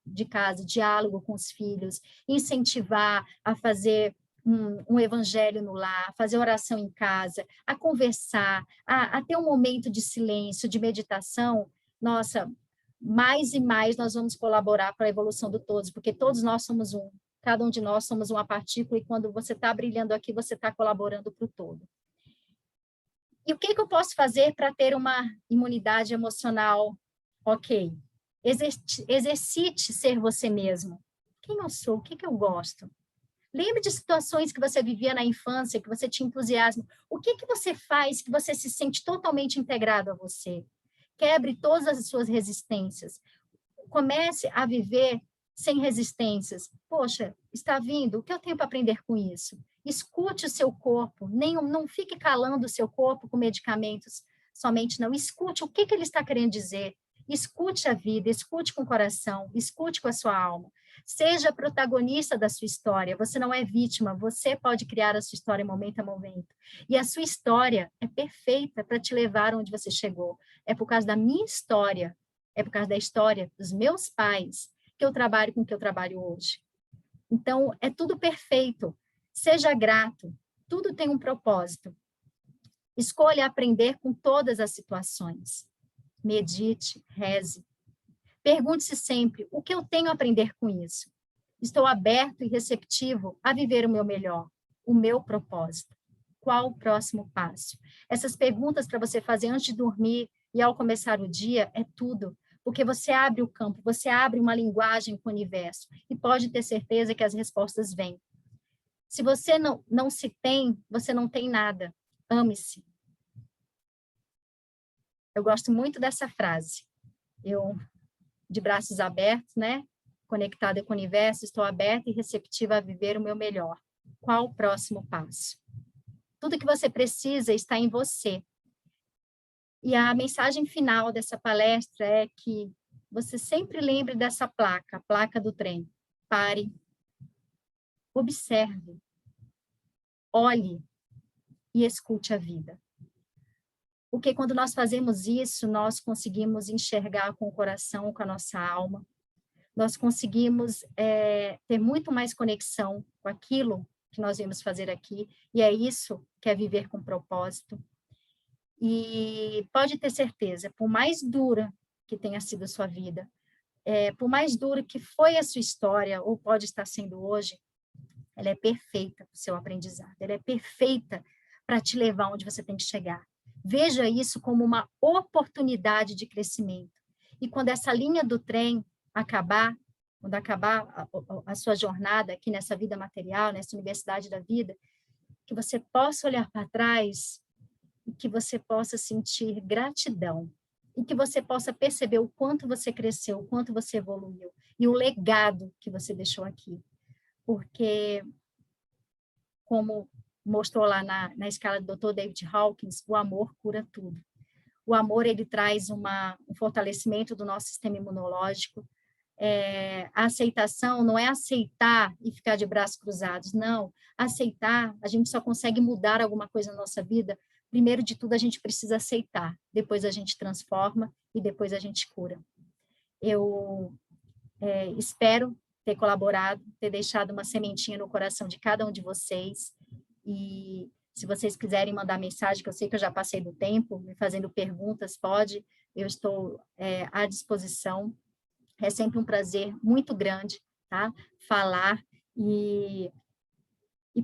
de casa, diálogo com os filhos, incentivar a fazer um evangelho no lar, fazer oração em casa, a conversar, a ter um momento de silêncio, de meditação, nossa, mais e mais nós vamos colaborar para a evolução de todos, porque todos nós somos um, cada um de nós somos uma partícula, e quando você está brilhando aqui, você está colaborando para o todo. E o que eu posso fazer para ter uma imunidade emocional? Ok, exercite ser você mesmo. Quem eu sou? O que eu gosto? Lembre de situações que você vivia na infância, que você tinha entusiasmo. O que você faz que você se sente totalmente integrado a você? Quebre todas as suas resistências. Comece a viver sem resistências. Poxa, está vindo? O que eu tenho para aprender com isso? Escute o seu corpo. Não fique calando o seu corpo com medicamentos somente, não. Escute o que ele está querendo dizer. Escute a vida, escute com o coração, escute com a sua alma. Seja protagonista da sua história, você não é vítima, você pode criar a sua história momento a momento. E a sua história é perfeita para te levar onde você chegou. É por causa da minha história, é por causa da história dos meus pais que eu trabalho com o que eu trabalho hoje. Então, é tudo perfeito. Seja grato, tudo tem um propósito. Escolha aprender com todas as situações. Medite, reze. Pergunte-se sempre, o que eu tenho a aprender com isso? Estou aberto e receptivo a viver o meu melhor, o meu propósito. Qual o próximo passo? Essas perguntas para você fazer antes de dormir e ao começar o dia é tudo, porque você abre o campo, você abre uma linguagem com o universo e pode ter certeza que as respostas vêm. Se você não se tem, você não tem nada. Ame-se. Eu gosto muito dessa frase. Eu, de braços abertos, né? Conectada com o universo, estou aberta e receptiva a viver o meu melhor. Qual o próximo passo? Tudo que você precisa está em você. E a mensagem final dessa palestra é que você sempre lembre dessa placa, a placa do trem. Pare, observe, olhe e escute a vida. Porque quando nós fazemos isso, nós conseguimos enxergar com o coração, com a nossa alma, nós conseguimos ter muito mais conexão com aquilo que nós viemos fazer aqui, e é isso que é viver com propósito. E pode ter certeza, por mais dura que tenha sido a sua vida, por mais dura que foi a sua história, ou pode estar sendo hoje, ela é perfeita para o seu aprendizado, ela é perfeita para te levar onde você tem que chegar. Veja isso como uma oportunidade de crescimento. E quando essa linha do trem acabar, quando acabar a sua jornada aqui nessa vida material, nessa universidade da vida, que você possa olhar para trás e que você possa sentir gratidão e que você possa perceber o quanto você cresceu, o quanto você evoluiu e o legado que você deixou aqui. Porque, como mostrou lá na escala do Dr. David Hawkins, o amor cura tudo. O amor, ele traz um fortalecimento do nosso sistema imunológico. A aceitação não é aceitar e ficar de braços cruzados, não. Aceitar, a gente só consegue mudar alguma coisa na nossa vida. Primeiro de tudo, a gente precisa aceitar. Depois a gente transforma e depois a gente cura. Eu espero ter colaborado, ter deixado uma sementinha no coração de cada um de vocês. E se vocês quiserem mandar mensagem, que eu sei que eu já passei do tempo, me fazendo perguntas, pode, eu estou à disposição. É sempre um prazer muito grande, tá? Falar e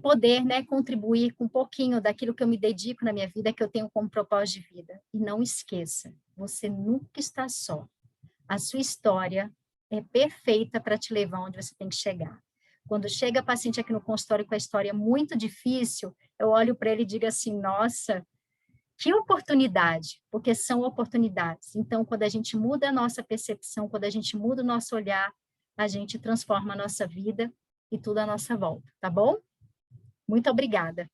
poder, né, contribuir com um pouquinho daquilo que eu me dedico na minha vida, que eu tenho como propósito de vida. E não esqueça, você nunca está só. A sua história é perfeita para te levar onde você tem que chegar. Quando chega paciente aqui no consultório com a história muito difícil, eu olho para ele e digo assim, nossa, que oportunidade, porque são oportunidades. Então, quando a gente muda a nossa percepção, quando a gente muda o nosso olhar, a gente transforma a nossa vida e tudo à nossa volta, tá bom? Muito obrigada.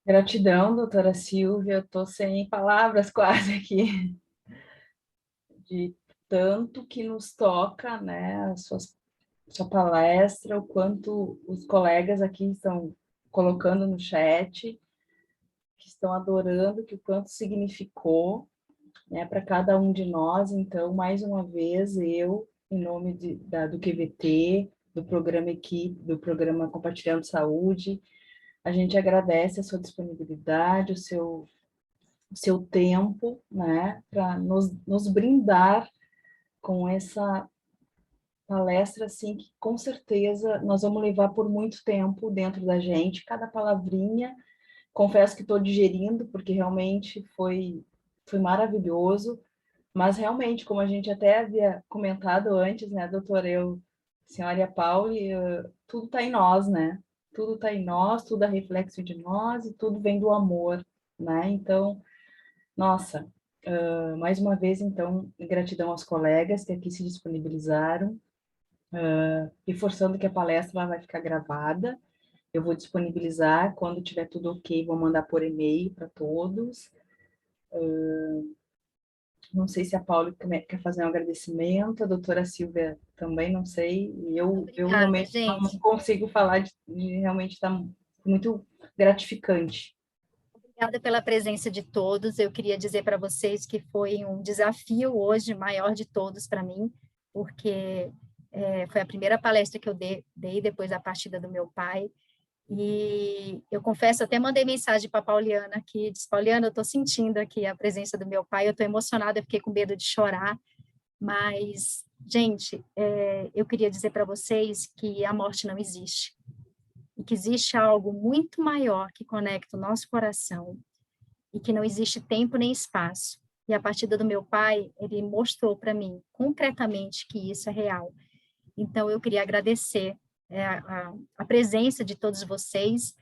Gratidão, doutora Silvia, eu estou sem palavras quase aqui, de tanto que nos toca, né, a sua palestra, o quanto os colegas aqui estão colocando no chat, que estão adorando, que o quanto significou, né, para cada um de nós. Então, mais uma vez, eu, em nome do QVT, do programa Equipe, do programa Compartilhando Saúde, a gente agradece a sua disponibilidade, o seu tempo, né, para nos brindar com essa palestra, assim, que com certeza nós vamos levar por muito tempo dentro da gente, cada palavrinha. Confesso que estou digerindo, porque realmente foi maravilhoso, mas realmente, como a gente até havia comentado antes, né, doutora, senhora e a Pauli, tudo está em nós, né? Tudo está em nós, tudo é reflexo de nós e tudo vem do amor, né? Então, nossa, mais uma vez, então, gratidão aos colegas que aqui se disponibilizaram, reforçando que a palestra vai ficar gravada. Eu vou disponibilizar, quando tiver tudo ok, vou mandar por e-mail para todos. Não sei se a Paula quer fazer um agradecimento, a doutora Silvia também, não sei. Eu Obrigada, realmente não gente. consigo falar de realmente estar muito gratificante. Obrigada pela presença de todos. Eu queria dizer para vocês que foi um desafio hoje, maior de todos para mim, porque Foi a primeira palestra que eu dei depois da partida do meu pai. E eu confesso, até mandei mensagem para a Pauliana aqui, disse, Pauliana, eu estou sentindo aqui a presença do meu pai, eu estou emocionada, eu fiquei com medo de chorar, mas, gente, eu queria dizer para vocês que a morte não existe, e que existe algo muito maior que conecta o nosso coração, e que não existe tempo nem espaço. E a partida do meu pai, ele mostrou para mim, concretamente, que isso é real. Então, eu queria agradecer a presença de todos vocês.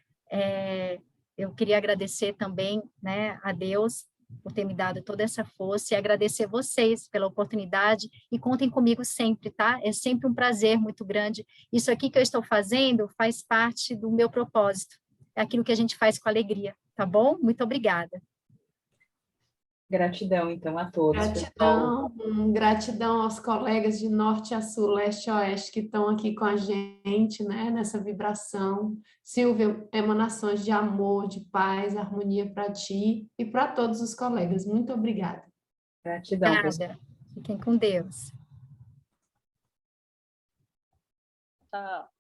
Eu queria agradecer também, né, a Deus por ter me dado toda essa força e agradecer vocês pela oportunidade e contem comigo sempre, tá? É sempre um prazer muito grande. Isso aqui que eu estou fazendo faz parte do meu propósito. É aquilo que a gente faz com alegria, tá bom? Muito obrigada. Gratidão, então, a todos, pessoal. Gratidão aos colegas de norte a sul, leste a oeste que estão aqui com a gente, né, nessa vibração. Silvia, emanações de amor, de paz, harmonia para ti e para todos os colegas. Muito obrigada. Gratidão, pessoal. Obrigada. Fiquem com Deus. Tchau.